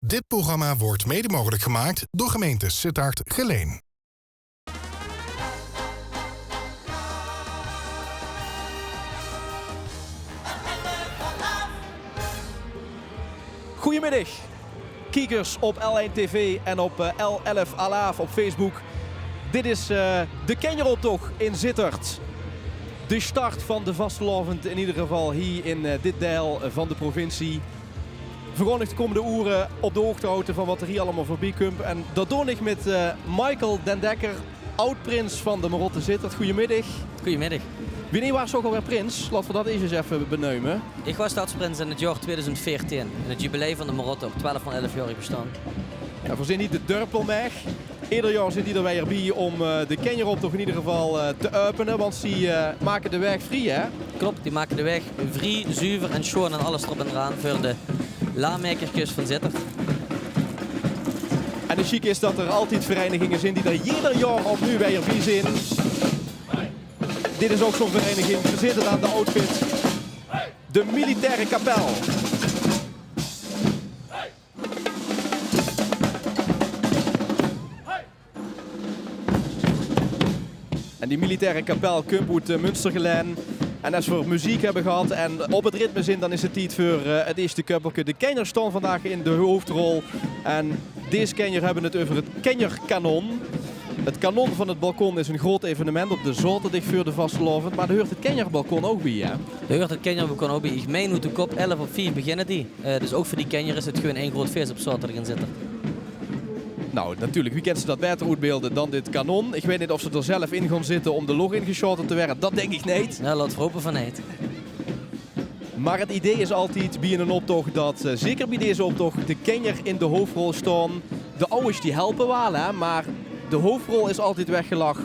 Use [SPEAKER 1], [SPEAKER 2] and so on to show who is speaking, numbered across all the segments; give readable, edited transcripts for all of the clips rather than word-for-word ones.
[SPEAKER 1] Dit programma wordt mede mogelijk gemaakt door gemeente Sittard-Geleen.
[SPEAKER 2] Goedemiddag, kijkers op L1 TV en op L11 Alaaf op Facebook. Dit is de Kenjeroptocht in Sittard. De start van de vastelavond in ieder geval hier in dit deel van de provincie. Vergonnig de komende uren op de hoogte houden van wat er hier allemaal voorbij komt. En dat doe ik met Michael Den Dekker, oud-prins van de Marotte Sittard. Goedemiddag.
[SPEAKER 3] Goedemiddag.
[SPEAKER 2] Wanneer was je ook alweer prins? Laten we dat eens even benoemen.
[SPEAKER 3] Ik was stadsprins in het jaar 2014. In het jubileum van de Marotte op 12 van 11 jaar bestaan.
[SPEAKER 2] Ja, voorzien niet de Durpelmeg. Ieder jaar zit ieder weer bij om de Kenjeroptocht in ieder geval te openen. Want die maken de weg vrij, hè?
[SPEAKER 3] Klopt, die maken de weg vrij, zuiver en schoon en alles erop en eraan voor de laarmakertjes van Sittard.
[SPEAKER 2] En de chic is dat er altijd verenigingen zijn die er ieder jaar opnieuw weer bij zijn. Dit is ook zo'n vereniging. We zitten aan de outfit. De Militaire Kapel. En die Militaire Kapel komt uit Münstergeleen. En als we muziek hebben gehad en op het ritme zijn, dan is het tijd voor het eerste kuppelke. De Kenjers staan vandaag in de hoofdrol. En deze Kenjer hebben het over het Kenjerkanon. Het kanon van het balkon is een groot evenement op de zaterdag voor de vastelavond. Maar daar hoort het Kenjerbalkon ook bij, hè?
[SPEAKER 3] Daar hoort het Kenjerbalkon ook bij. Ik meen hoe de kop 11 op 4 beginnen die. Dus ook voor die Kenjer is het gewoon één groot feest op zaterdag in Sittard.
[SPEAKER 2] Nou, natuurlijk, wie kent ze dat beter uitbeelden dan dit kanon? Ik weet niet of ze er zelf in gaan zitten om de log ingeschoten te werden. Dat denk ik niet.
[SPEAKER 3] Ja, laat we hopen van niet.
[SPEAKER 2] Maar het idee is altijd bij een optocht dat, zeker bij deze optocht, de Kenjer in de hoofdrol staan. De ouders die helpen wel, hè, maar de hoofdrol is altijd weggelegd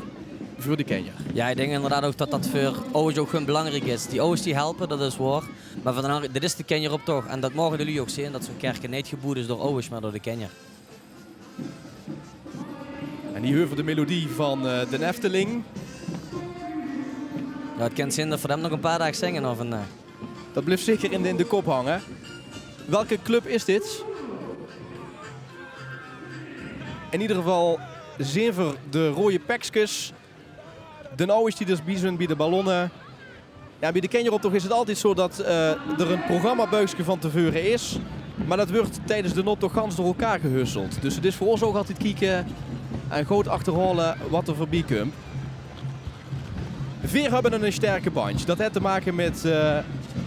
[SPEAKER 2] voor de Kenjer.
[SPEAKER 3] Ja, ik denk inderdaad ook dat dat voor ouders ook gewoon belangrijk is. Die ouders die helpen, dat is waar. Maar vandaag, dit is de Kenjeroptocht en dat mogen jullie ook zien, dat zo'n kerk niet geboet is door ouders, maar door de Kenjer.
[SPEAKER 2] En hier horen we de melodie van de Efteling.
[SPEAKER 3] Ja, het kan zijn dat voor hem nog een paar dagen zingen of een.
[SPEAKER 2] Dat blijft zeker in de kop hangen. Welke club is dit? In ieder geval zeven de rode pekjes. De ouders die dus bij bij de ballonnen. Ja, bij de Kenjeroptocht is het altijd zo dat er een programmabuisje van tevoren is. Maar dat wordt tijdens de optocht gans door elkaar gehusseld. Dus het is voor ons ook altijd kijken en goed achterhalen wat er voorbij komt. Veer hebben een sterke bandje. Dat heeft te maken met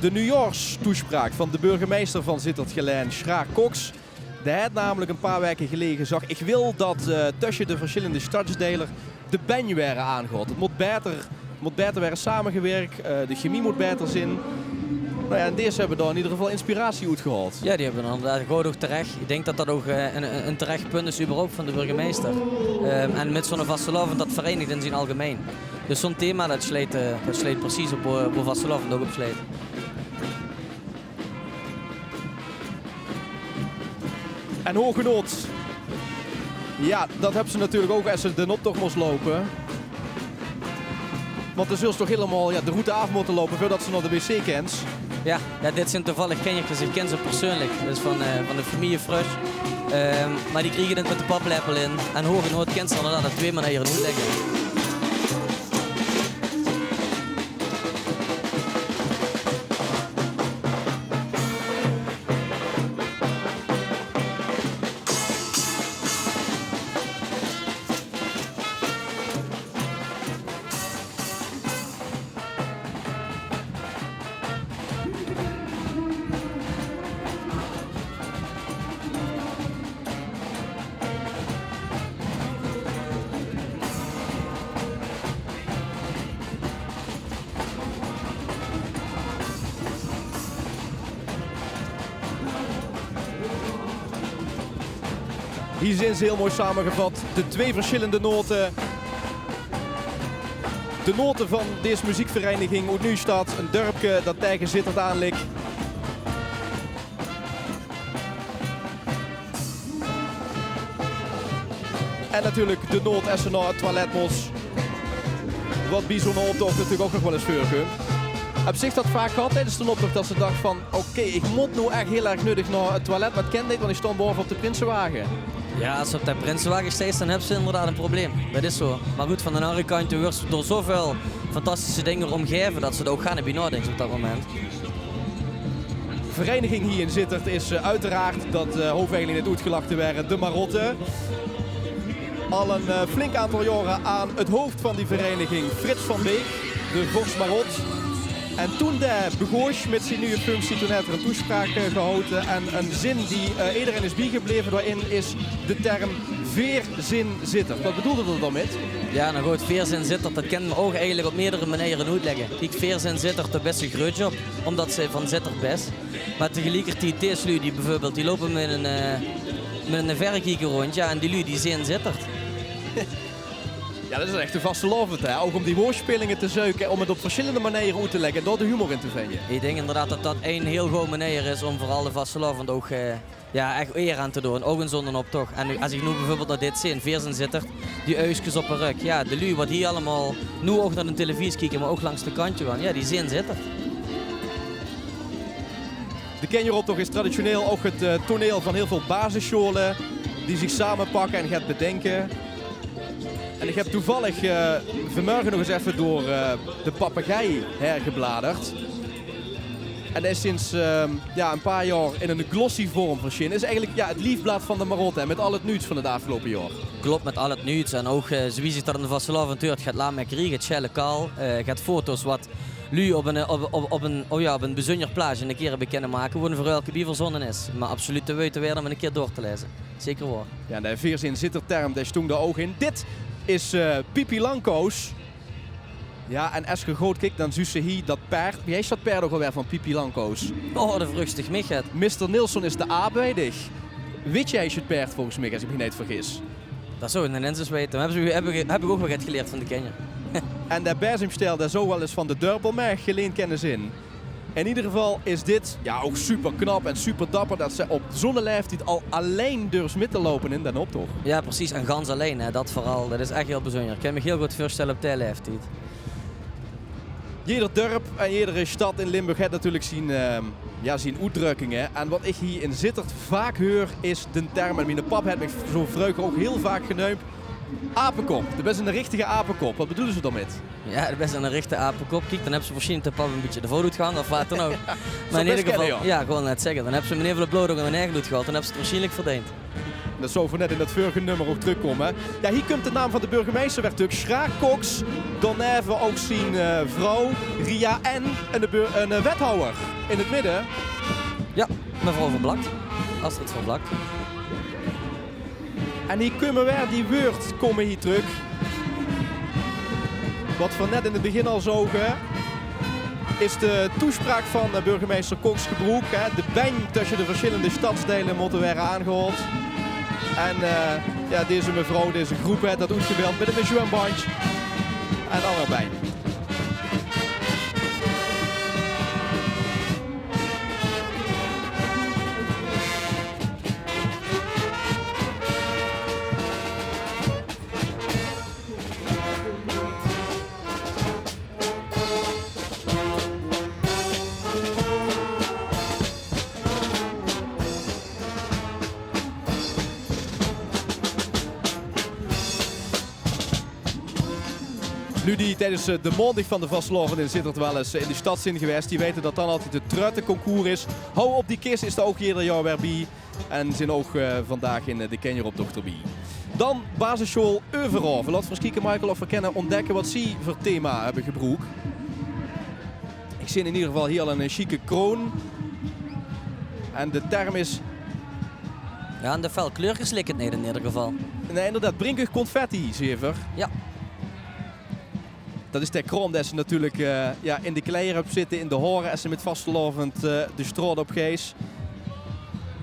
[SPEAKER 2] de nieuwjaarstoespraak van de burgemeester van Sittard-Geleen, Schraar Cox. Die had namelijk een paar weken geleden gezegd: ik wil dat tussen de verschillende stadsdelen de banj weer aangaat. Het moet beter worden samengewerkt, de chemie moet beter zijn. Nou ja, en deze hebben daar in ieder geval inspiratie uit gehaald.
[SPEAKER 3] Ja, die hebben inderdaad gewoon ook terecht. Ik denk dat dat ook een terecht punt is überhaupt van de burgemeester. En met zo'n vastelavond dat verenigt in zijn algemeen. Dus zo'n thema dat sleet precies op hoe vastelavond ook op sleet.
[SPEAKER 2] En Hoogenoot. Ja, dat hebben ze natuurlijk ook als ze de optocht moest lopen. Want dan zullen ze toch helemaal de route af moeten lopen voordat ze naar de wc kent.
[SPEAKER 3] Ja, dit zijn toevallig Kenjertjes. Ik ken ze persoonlijk. Dat is van de familie Frush. Maar die kregen het met de paplepel in. En Hoogenoot kent ze inderdaad dat 2 maanden hier niet liggen.
[SPEAKER 2] Hier zijn ze heel mooi samengevat. De 2 verschillende noten. De noten van deze muziekvereniging uit Nieuwstad. Een dorpje dat tegen Sittard aan ligt. En natuurlijk de noot SNA, het toiletmos. Wat bij zo'n optocht natuurlijk ook nog wel eens voorkomt. Heb zich dat vaak gehad tijdens de optocht dat ze dacht van oké, ik moet nu echt heel erg nuttig naar het toilet met Kent, want ik stond boven op de Prinsenwagen.
[SPEAKER 3] Ja, als ze op de Prinsenwagen steeds, dan hebben ze inderdaad een probleem. Dat is zo. Maar goed, van de andere kant wordt ze door zoveel fantastische dingen omgeven dat ze er ook gaan hebben nadenken op dat moment.
[SPEAKER 2] Vereniging hier in Sittard is uiteraard dat hoofdwegelijk net uitgelachen werden, de Marotte. Al een flink aantal jaren aan het hoofd van die vereniging Frits van Beek, de Vos Marot. En toen de begoos met zijn nieuwe functie, toen heeft er een toespraak gehouden. En een zin die iedereen is bijgebleven daarin is de term veerzin Sittard. Wat bedoelde dat dan met?
[SPEAKER 3] Ja, nou goed, veerzin Sittard, dat kan me ook eigenlijk op meerdere manieren uitleggen. Kijk, veerzin Sittard, dat best een grootje op, omdat ze van Sittard best. Maar tegelijkertijd, deze lui die bijvoorbeeld, die lopen met een verrekijker rond, ja, en die lui die zien Sittard.
[SPEAKER 2] Ja, dat is echt een vaste lovend, hè? Ook om die woordspelingen te zoeken, om het op verschillende manieren uit te leggen en door de humor in te vinden.
[SPEAKER 3] Ik denk inderdaad dat dat een heel goede manier is om vooral de vastelovend ook echt eer aan te doen. Ook een zondenoptocht. En nu, als ik nu bijvoorbeeld naar dit zie, veerzin Sittard, die uisjes op een rug. Ja, de lui wat hier allemaal, nu ook naar de televisie kijken, maar ook langs de kantje gaan. Ja, die zien Sittard.
[SPEAKER 2] De Kenjeroptocht is traditioneel ook het toneel van heel veel basisscholen die zich samenpakken en gaat bedenken. En ik heb toevallig vanmorgen nog eens even door de papegaai hergebladerd. En dat is sinds een paar jaar in een glossy vorm verschenen. Het is eigenlijk het liefblad van de Marotte met al het nieuws van het afgelopen jaar.
[SPEAKER 3] Klopt, met al het nieuws. En ook wie zich daar in de vastelovend het gaat laten met kriegen, het schelle kaal. Gaat foto's wat lui op een bijzonder plage een keer hebben kunnen maken. Gewoon voor welke die verzonnen is. Maar absoluut te weten weer om een keer door te lezen. Zeker waar.
[SPEAKER 2] Ja, de veerzin Sittard term, daar stond de ogen in. Dit is Pipi Langkous. Ja, en als je goed kijkt, dan zie je hier dat paard. Wie is dat paard ook alweer van Pipi Langkous?
[SPEAKER 3] Oh, de vruchtig Michet.
[SPEAKER 2] Mr. Nilsson is de aanwezig. Weet jij het paard volgens mij, als ik me niet vergis?
[SPEAKER 3] Dat zou een Nensens weten. Heb ik ook wel wat geleerd van de Kenjer.
[SPEAKER 2] En de bezemstel, daar zou wel eens van de Durbelmerg geleend kennis in. In ieder geval is dit ook super knap en super dapper dat ze op zo'n leeftijd al alleen durft mee te lopen in Den Optocht.
[SPEAKER 3] Ja, precies. En gans alleen, hè. Dat vooral. Dat is echt heel bijzonder. Ik kan me heel goed voorstellen op die leeftijd.
[SPEAKER 2] Ieder dorp en iedere stad in Limburg heeft natuurlijk zijn uitdrukkingen. En wat ik hier in Sittard vaak hoor is de term, en mijn pap heeft me zo vroeger ook heel vaak genoemd, apenkop. Dat is een richtige apenkop. Wat bedoelen ze daarmee?
[SPEAKER 3] Ja, dat is een richtige apenkop. Kijk, dan hebben ze waarschijnlijk de pap een beetje de voordoet gaan of wat dan ook. Maar in ieder geval, ja, gewoon net zeggen. Dan hebben ze meneer van de Bloedong en een eigen doet gehad. Dan hebben ze het waarschijnlijk verdiend.
[SPEAKER 2] Dat zou voor net in dat vorige nummer ook terugkomen. Ja, hier komt de naam van de burgemeester weer terug. Schraak Cox. Dan hebben we ook zijn vrouw Ria en een wethouder in het midden.
[SPEAKER 3] Ja, mevrouw Verblakt. Astrid Verblakt.
[SPEAKER 2] En hier komen weer die woord komen hier terug. Wat we net in het begin al zogen, is de toespraak van burgemeester Cox gebroek. De bijn tussen de verschillende stadsdelen moeten worden aangehaald. En deze mevrouw, deze groep heeft dat uitgebeld met een pensioenbandje en allemaal bij. Nu die tijdens de mondig van de vastelovend in Sittard wel eens in de stad zijn geweest, die weten dat dan altijd het truitenconcours is. Hou op die kist is er ook ieder jaar weer bij. En zijn ook vandaag in de Kenjeroptocht erbij. Dan basisschool Euverhoven. Laten we eens kijken, Michael, of we kunnen ontdekken wat ze voor thema hebben gebroek. Ik zie in ieder geval hier al een chique kroon. En de term is...
[SPEAKER 3] Ja, en de felkleurtjes lijkt het niet in ieder geval.
[SPEAKER 2] Nee, inderdaad, brinkig confetti, zever.
[SPEAKER 3] Ja.
[SPEAKER 2] Dat is de kroon dat ze natuurlijk in de kleren op zitten, in de horen, en ze met vastelovend de straat op gees.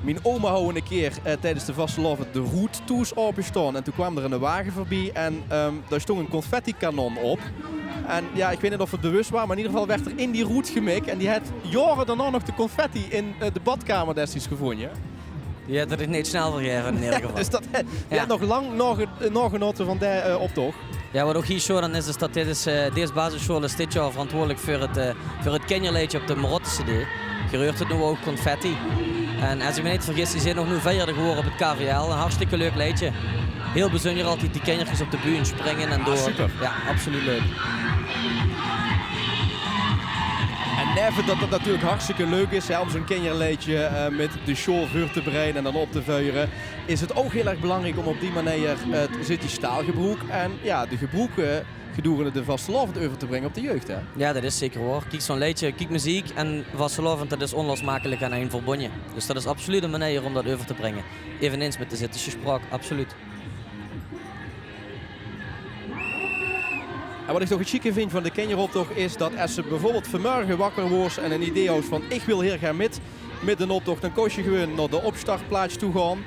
[SPEAKER 2] Mijn oma hou een keer tijdens de vastelovend de roettoes opgestaan. En toen kwam er een wagen voorbij en daar stond een confetti-kanon op. En ja, ik weet niet of het bewust was, maar in ieder geval werd er in die roet gemikt. En die had jaren daarna nog de confetti in de badkamer destijds gevonden.
[SPEAKER 3] Die had het niet snel vergeven in ieder geval.
[SPEAKER 2] Dus dat had nog lang nog genoten van de optocht.
[SPEAKER 3] Ja, wat ook hier zo dan is dat deze basisschool is dit jaar verantwoordelijk voor het kenjerleedje op de Marotte CD. Gereurt het nu ook confetti. En als ik me niet vergis, die zijn nog nu vierde geworden op het KVL. Een hartstikke leuk leedje. Heel bijzonder altijd die kenjertjes op de bühne springen en door.
[SPEAKER 2] Super.
[SPEAKER 3] Ja, absoluut leuk.
[SPEAKER 2] En neven dat het natuurlijk hartstikke leuk is, hè, om zo'n kenjerleedje met de show voor te bereiden en dan op te vuren, is het ook heel erg belangrijk om op die manier die staalgebroek en ja, de gebroeken gedurende de vastelavond over te brengen op de jeugd. Hè?
[SPEAKER 3] Ja, dat is zeker waar. Kijk, zo'n leedje, kijk muziek en vastelavond, dat is onlosmakelijk aan een verbonden. Dus dat is absoluut een manier om dat over te brengen. Eveneens met de Zittische spraak, absoluut.
[SPEAKER 2] En wat ik toch het chique vind van de kenjeroptocht is dat als ze bijvoorbeeld vanmorgen wakker wordt en een idee houdt van ik wil hier gaan met een optocht, dan kost je gewoon naar de opstartplaats toe gaan.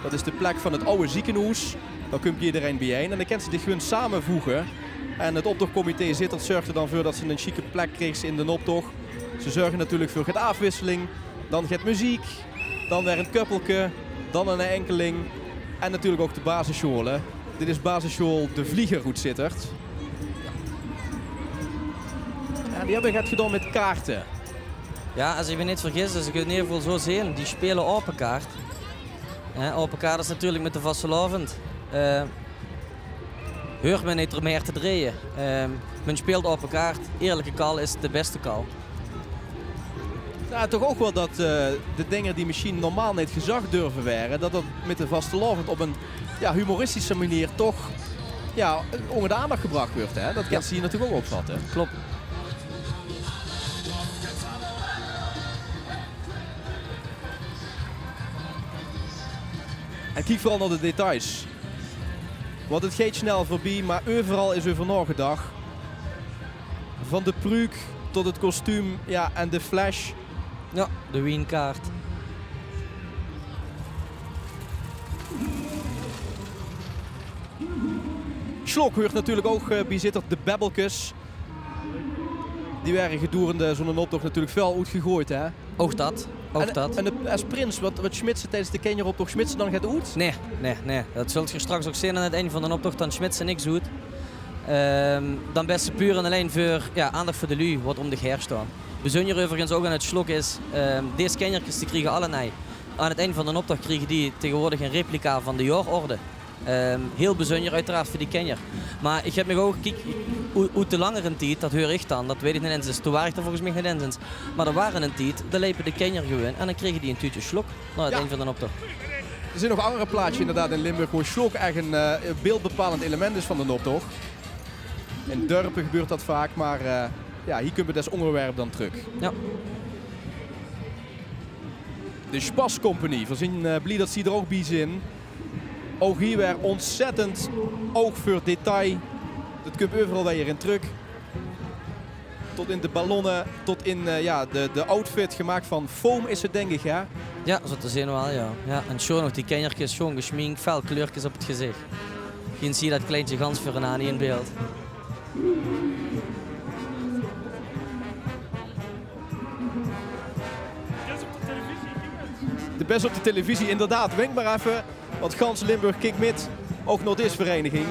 [SPEAKER 2] Dat is de plek van het oude ziekenhuis. Dan komt iedereen bijeen en dan kan ze zich gewoon samenvoegen. En het optochtcomité zorgt er dan voor dat ze een chique plek krijgt in de optocht. Ze zorgen natuurlijk voor het afwisseling, dan gaat muziek, dan weer een kuppelke, dan een enkeling en natuurlijk ook de basisschool. Hè. Dit is basisschool De Vlieger goed zittert. Ja, die hebben het gedaan met kaarten.
[SPEAKER 3] Ja, als ik me niet vergis, dus ik het in ieder geval zo zien, die spelen open kaart. Open kaart is natuurlijk met de vastelavond. Hoort men niet er meer te draaien. Men speelt open kaart. Eerlijke kal is de beste kal.
[SPEAKER 2] Ja, toch ook wel dat de dingen die misschien normaal niet gezag durven waren, dat dat met de vastelavond op een humoristische manier toch onder de aandacht gebracht wordt. Hè? Dat kan ze hier natuurlijk ook opvatten.
[SPEAKER 3] Klopt.
[SPEAKER 2] En kijk vooral naar de details. Want het gaat snel voorbij, maar overal is over nagedacht. Van de pruik tot het kostuum en de flash.
[SPEAKER 3] Ja, de wienkaart.
[SPEAKER 2] Slok hoort natuurlijk ook bijzitter de babbelkes. Die werden gedurende zo'n optocht natuurlijk veel uitgegooid. Hè?
[SPEAKER 3] Ook dat.
[SPEAKER 2] En als prins, wat Schmitsen tijdens de kenjeroptocht Schmitsen dan gaat uit?
[SPEAKER 3] Nee. Dat zult je straks ook zien aan het einde van de optocht, dan Schmitsen niks doet. Dan best ze puur en alleen voor aandacht voor de lui, wat om de her staan. Bijzonder overigens ook aan het Slok is, deze kenjertjes die krijgen alle nee. Aan het einde van de optocht krijgen die tegenwoordig een replica van de jaarorde. Heel bijzonder uiteraard voor die kenjer. Maar ik heb me ook uit de langere tijd, dat hoor ik dan, dat weet ik niet eens. Toen waren ik er volgens mij niet eens. Maar er waren een tijd, daar lepen de kenjer gewoon en dan kregen die een tuutje Slok na het einde van de optocht.
[SPEAKER 2] Er zijn nog andere plaatjes inderdaad in Limburg waar Slok echt een beeldbepalend element is van de optocht. In dorpen gebeurt dat vaak, maar hier kunnen we dat onderwerp dan terug.
[SPEAKER 3] Ja.
[SPEAKER 2] De Spas Company, we zien blij dat ze er ook bij zijn. Ook hier weer ontzettend oog voor detail. Dat komt overal weer in terug. Tot in de ballonnen, tot in de outfit gemaakt van foam is het denk ik, ja?
[SPEAKER 3] Ja, zo te zien wel, ja. En schon nog die kenjertjes, schoon geschminkt, fel kleurtjes op het gezicht. Je ziet dat kleintje gans voor een aan in beeld.
[SPEAKER 2] De best op de televisie, inderdaad. Wenk maar even, want gans Limburg kijkt met, ook nog deze vereniging.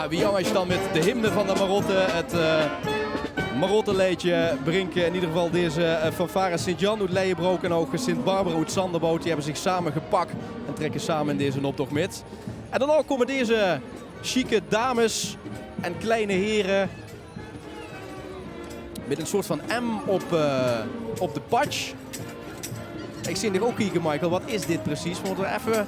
[SPEAKER 2] Wie jongens dan met de hymne van de Marotte, het Marottenleedje, Brink in ieder geval deze fanfare Sint-Jan uit Leijenbroek en ook Sint-Barbara uit Sanderboot. Die hebben zich samen gepakt en trekken samen in deze optocht met. En dan ook komen deze chique dames en kleine heren met een soort van M op de patch. Ik zie nog ook kijken, Michael. Wat is dit precies? We moeten even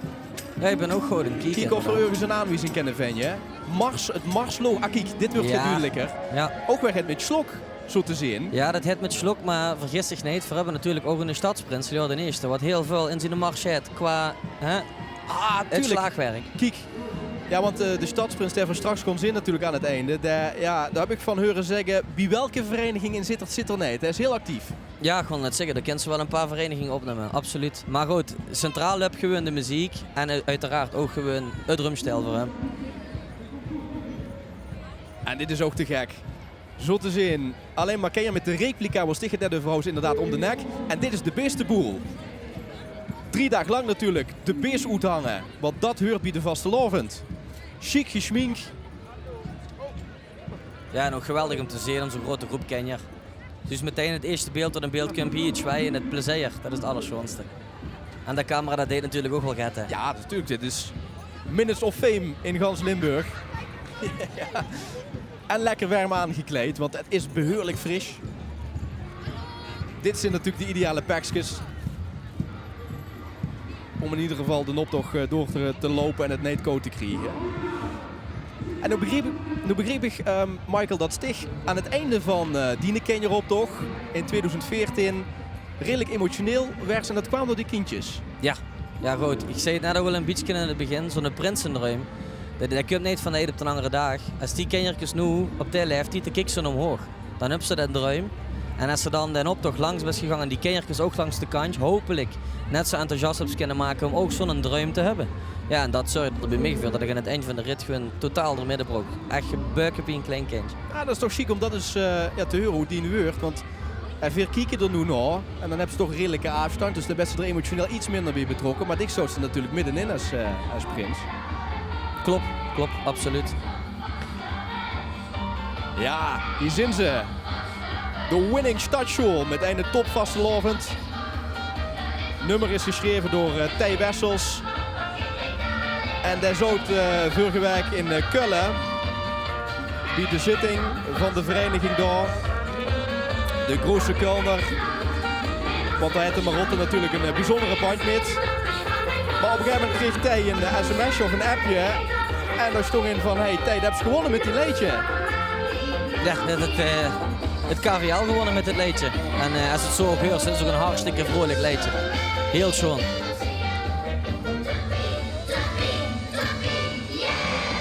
[SPEAKER 3] Ja, ik ben ook goed in
[SPEAKER 2] kijken of we ergens een aanwijzing kennen vinden. Hè? Mars, het Marslogo. Ah, kijk, dit wordt duidelijker.
[SPEAKER 3] Ja.
[SPEAKER 2] Ook weer het met slok, zo te zien.
[SPEAKER 3] Ja, dat het met slok, maar vergis zich niet. We hebben natuurlijk ook in de stadsprint, de eerste, wat heel veel in zijn mars heeft qua het slagwerk.
[SPEAKER 2] Kijk. Ja, want de stadsprint Stefan straks komt in natuurlijk aan het einde. Daar heb ik van horen zeggen, bij welke vereniging in zit er niet. Hij is heel actief.
[SPEAKER 3] Ja, gewoon net zeggen, daar kent ze wel een paar verenigingen opnemen, absoluut. Maar goed, centraal heb je gewoon de muziek en uiteraard ook gewoon het drumstel voor hem.
[SPEAKER 2] En dit is ook te gek. Zo te zien, alleen maar ken je met de replica was tegen de vrouw inderdaad om de nek. En dit is de beste boel. 3 dagen lang natuurlijk de beest uithangen, want dat hoort bij de vastelovend. Chic geschmink.
[SPEAKER 3] Ja, en ook geweldig om te zien om zo'n grote groep ken je. Dus meteen het eerste beeld dat een beeld kunt bieden, wij en het plezier, dat is het allerschoonste. En de camera dat deed natuurlijk ook wel get, hè.
[SPEAKER 2] Ja, natuurlijk. Dit is Minutes of Fame in gans Limburg. Ja. En lekker warm aangekleed, want het is behoorlijk fris. Dit zijn natuurlijk de ideale pakjes. Om in ieder geval de optocht door te lopen en het niet koud te krijgen. En nu begreep ik Michael, dat Stig aan het einde van die Kenjer-optocht in 2014 redelijk emotioneel werd. En dat kwam door die kindjes.
[SPEAKER 3] Ja goed. Ik zei het net ook wel een beetje in het begin, zo'n prinsenruim. Dat komt niet van de een op de andere dag. Als die kindertjes nu op de leeftijd, dan kijken ze omhoog. Dan hebben ze dat ruim. En als ze dan de optocht langs is gegaan en die kindertjes ook langs de kant, hopelijk net zo enthousiast kunnen maken om ook zo'n druim te hebben. Ja, en dat zorgt er bij mij voor dat ik aan het eind van de rit gewoon totaal door midden broek. Echt gebuiken bij een klein kindje.
[SPEAKER 2] Ja, dat is toch chic om dat eens te horen hoe die nu wordt. Want veel kieken er nu nog. En dan hebben ze toch een redelijke afstand. Dus de beste er emotioneel iets minder bij betrokken. Maar ik zou ze natuurlijk middenin als prins.
[SPEAKER 3] Klopt, absoluut.
[SPEAKER 2] Ja, hier zijn ze. De Winning Stadschool met een top vastelovend. Nummer is geschreven door Tij Wessels. En daar zou het vorige week in Kullen. Bij de zitting van de vereniging daar. De grootste Kulner. Want daar heeft de Marotte natuurlijk een bijzondere band met. Maar op een gegeven moment kreeg Tij een sms'je of een appje. En daar stond in van, hey Tij, dat heb je gewonnen met die leedje.
[SPEAKER 3] Ja, het KVL gewonnen met dit leedje. En als het zo ook hoort, is het ook een hartstikke vrolijk leedje. Heel schoon.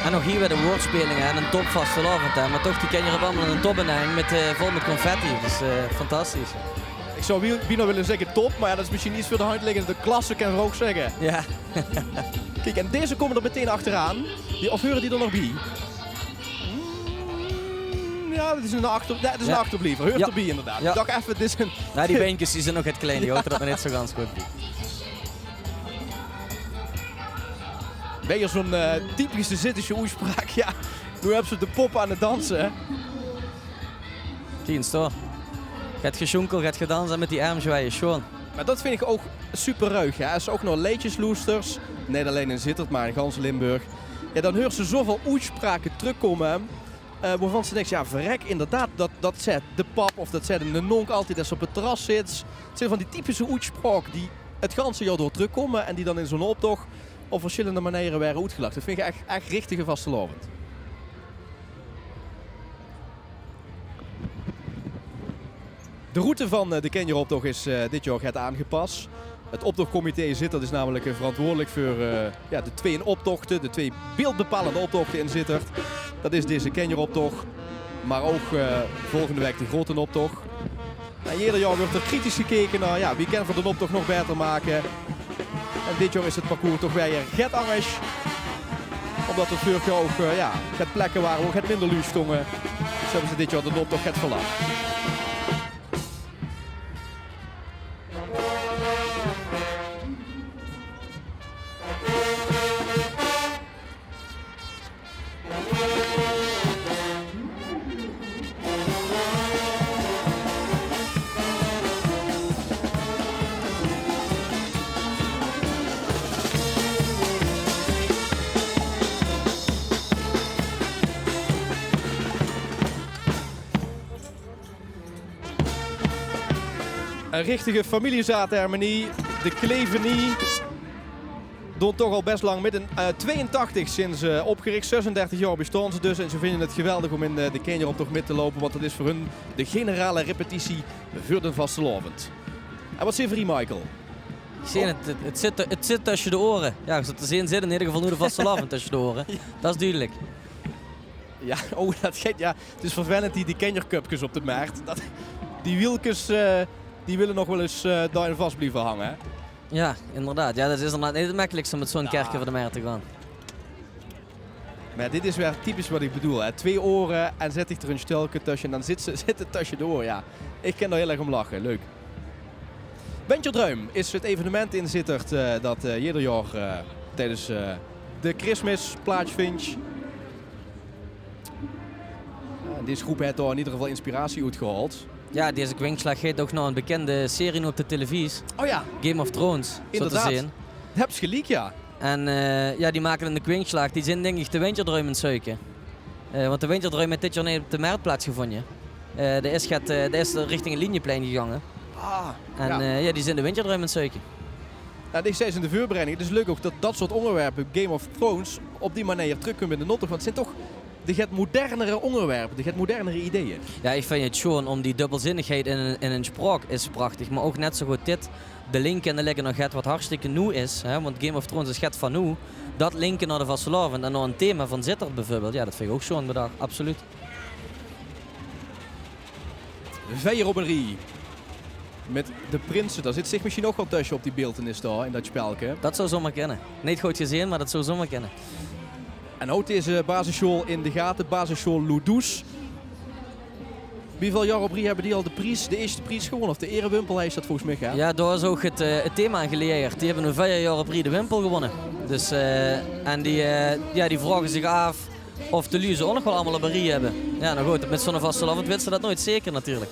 [SPEAKER 3] En nog hier weer de woordspelingen en een top vastelovend. Maar toch die ken je op allemaal een top in vol met confetti. Dus fantastisch.
[SPEAKER 2] Ik zou bijna willen zeggen top, maar ja, dat is misschien iets voor de hand liggende klasse, kan ik ook zeggen.
[SPEAKER 3] Ja.
[SPEAKER 2] Kijk, en deze komen er meteen achteraan. Of horen die er nog bij? Ja, dat is een achterblijver. Hoort erbij inderdaad.
[SPEAKER 3] Ja.
[SPEAKER 2] Ik dacht even, dit is een...
[SPEAKER 3] Nou, die beentjes die zijn nog het klein, die hoort er dat niet zo ganz goed bij.
[SPEAKER 2] Ben je zo'n typische Zittische oerspraak? Ja, nu hebben ze de pop aan het dansen.
[SPEAKER 3] Dienst hoor. Gaat gesjonkel, gaat gedansen met die armzwaaien, schoon.
[SPEAKER 2] Maar dat vind ik ook super ruig. Hè? Als ze ook nog leedjesloesters, niet alleen in Zittert, maar in gans Limburg. Ja, dan hoort ze zoveel uitspraken terugkomen. Waarvan ze denkt, ja verrek, inderdaad, dat zet de pap of dat zet een nonk altijd als ze op het terras zit. Het zijn van die typische uitspraken die het ganse jaar door terugkomen en die dan in zo'n optocht op verschillende manieren werden uitgelegd. Dat vind ik echt richtige vastelovend. De route van de Kenjer-optocht is dit jaar get aangepast. Het optochtcomité Zittert is namelijk verantwoordelijk voor de 2 optochten, de 2 beeldbepalende optochten in Zittert. Dat is deze Kenjer-optocht, maar ook volgende week de grote optocht. En ieder jaar wordt er kritisch gekeken naar wie kan voor de optocht nog beter maken. En dit jaar is het parcours toch weer get anders. Omdat er vorig jaar ook get plekken waren waar het minder luus stonden. Dus hebben ze dit jaar de optocht get verlaten. Een richtige familiezaadhermanie. De Klevenie. Doen toch al best lang met een 82 sinds opgericht. 36 jaar bestaan ze dus. En ze vinden het geweldig om in de Kenjeroptocht mee te lopen. Want dat is voor hun de generale repetitie voor de vastelavond. En wat zit voor Michael?
[SPEAKER 3] Ik zie het zit tussen de oren. Ja, ik zat te zien zitten in ieder geval nu de vastelavond tussen de oren. Dat is duidelijk.
[SPEAKER 2] Ja, oh, dat geeft, ja, het is vervelend die Kenjercupjes op de markt. Die wieltjes die willen nog wel eens daarin vast blijven hangen. Hè?
[SPEAKER 3] Ja, inderdaad. Ja, dat is inderdaad niet het makkelijkste om met zo'n kerk over de markt te gaan.
[SPEAKER 2] Maar dit is weer typisch wat ik bedoel. Hè. 2 oren en zet ik er een stelke tussen en dan zit het tussen de oren. Ja, ik kan er heel erg om lachen. Leuk. Bentjerdruim is het evenement in Sittard dat ieder jaar tijdens de Christmas plaatsvindt. Deze groep heeft daar in ieder geval inspiratie uitgehaald.
[SPEAKER 3] Ja, deze kwinkslag gaat ook naar een bekende serie op de televisie.
[SPEAKER 2] Oh ja.
[SPEAKER 3] Game of Thrones,
[SPEAKER 2] inderdaad.
[SPEAKER 3] Zo te zien.
[SPEAKER 2] Heb je gelijk, ja.
[SPEAKER 3] En ja, die maken een kwinkslag. Die zijn denk ik de Bentjerdruim in het suiken. Want de Bentjerdruim heeft dit jaar niet op de markt plaatsgevonden. De is richting een Linieplein gegaan.
[SPEAKER 2] Ah,
[SPEAKER 3] en ja, die zijn de Bentjerdruim in het suiken.
[SPEAKER 2] Nou, ik zei ze in de voorbereiding. Het is leuk ook dat soort onderwerpen, Game of Thrones, op die manier terugkomen in de notte. Want het zijn toch de modernere onderwerpen, de modernere ideeën.
[SPEAKER 3] Ja, ik vind het gewoon om die dubbelzinnigheid in een spraak is prachtig. Maar ook net zo goed dit, de link en de leggen nog het wat hartstikke nieuw is. Hè? Want Game of Thrones is het van nieuw. Dat linken naar de vastelavond en naar een thema van Sittard bijvoorbeeld. Ja, dat vind ik ook zo'n bedrag, absoluut.
[SPEAKER 2] Veierobberie. Met de prinsen, daar zit zich misschien ook wel tussen op die beeltenis daar, in dat spelke.
[SPEAKER 3] Dat zou zomaar kennen. Niet goed gezien, maar dat zou zomaar kennen.
[SPEAKER 2] En houdt deze basisschool in de gaten, basisschool Loudoes. Hoeveel jaar op hebben die al de eerste prijs gewonnen? Of de erewimpel is dat volgens mij gaat?
[SPEAKER 3] Ja, daar is ook het thema geleerd. Die hebben nu 5 jaar op de wimpel gewonnen. Dus, en die vragen zich af of de Luzen ook nog wel allemaal een barie hebben. Ja, nou goed, met zo'n vastelavond weten ze dat nooit zeker natuurlijk.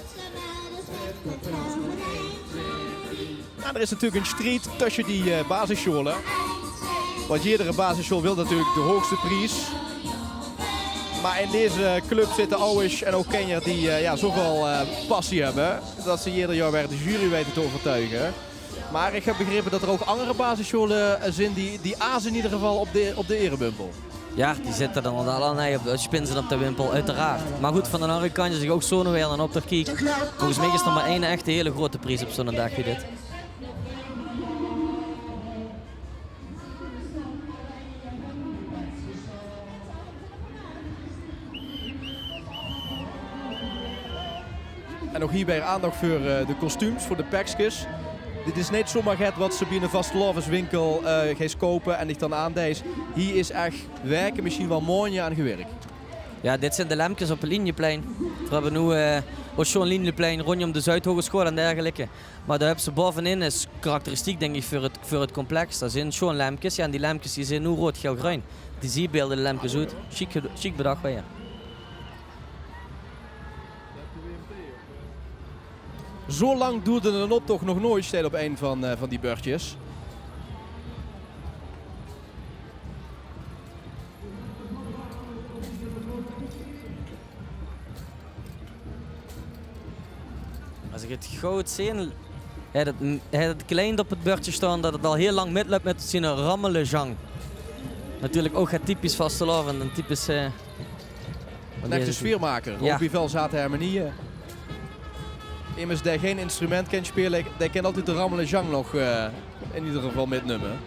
[SPEAKER 2] Nou, er is natuurlijk een strijd tussen die basisscholen. Want iedere basisschool wil natuurlijk de hoogste prijs. Maar in deze club zitten ouders en ook Kenjer die zoveel passie hebben. Dat ze ieder jaar weer de jury weten te overtuigen. Maar ik heb begrepen dat er ook andere basisscholen zijn die azen in ieder geval op de erewimpel.
[SPEAKER 3] Ja, die zitten dan allerlei op de spinsen op de wimpel, uiteraard. Maar goed, van de andere kant je zich ook zo weer dan op te kijken. Volgens mij is er maar één echte hele grote prijs op zo'n dagje dit.
[SPEAKER 2] En ook hierbij aandacht voor de kostuums, voor de pakjes. Dit is niet zomaar het wat ze bij een vastelavondswinkel gaan kopen en ik dan aandijs. Hier is echt werken misschien wel mooi aan gewerkt.
[SPEAKER 3] Ja, dit zijn de lampjes op het Linieplein. We hebben nu ook zo'n Linieplein rondom de Zuidhogeschool en dergelijke. Maar daar hebben ze bovenin, is karakteristiek denk ik voor het complex. Dat zijn zo'n lampjes, ja, en die lampjes die zijn nu rood, geel, groen. Die zie je beelden de lampjes uit. Chic bedacht bij je.
[SPEAKER 2] Zo lang duurde een optocht nog nooit steeds op een van die beurtjes.
[SPEAKER 3] Als ik het goed zie, hij had het klein op het beurtje staan dat het al heel lang mitloopt met zijn rammelejang. Natuurlijk ook het typisch vastelavond, een typisch...
[SPEAKER 2] een echte sfeermaker,
[SPEAKER 3] ja.
[SPEAKER 2] Ook bij velzaadhermonie. Immers die geen instrument kan spelen, die kan altijd de rammelejang nog in ieder geval metnemen.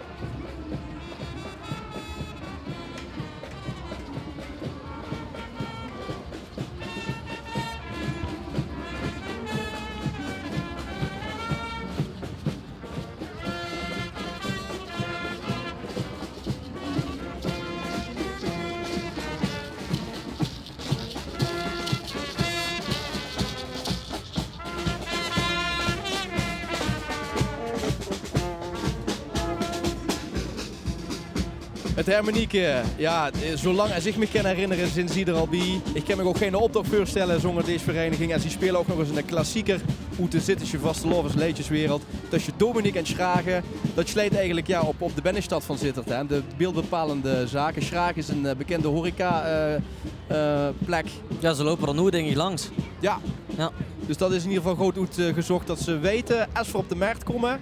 [SPEAKER 2] Het harmonieke, ja, zolang als ik me kan herinneren, zijn ze er al bij. Ik kan me ook geen optocht voorstellen zonder deze vereniging. En ze spelen ook nog eens een klassieker uit de Zittische vastelavondsliedjeswereld. Tussen Dominique en Schragen. Dat sluit eigenlijk op de binnenstad van Sittard. Hè. De beeldbepalende zaken. Schragen is een bekende horeca plek.
[SPEAKER 3] Ja, ze lopen er nu denk ik langs.
[SPEAKER 2] Ja. Dus dat is in ieder geval goed uitgezocht dat ze weten, als we op de markt komen,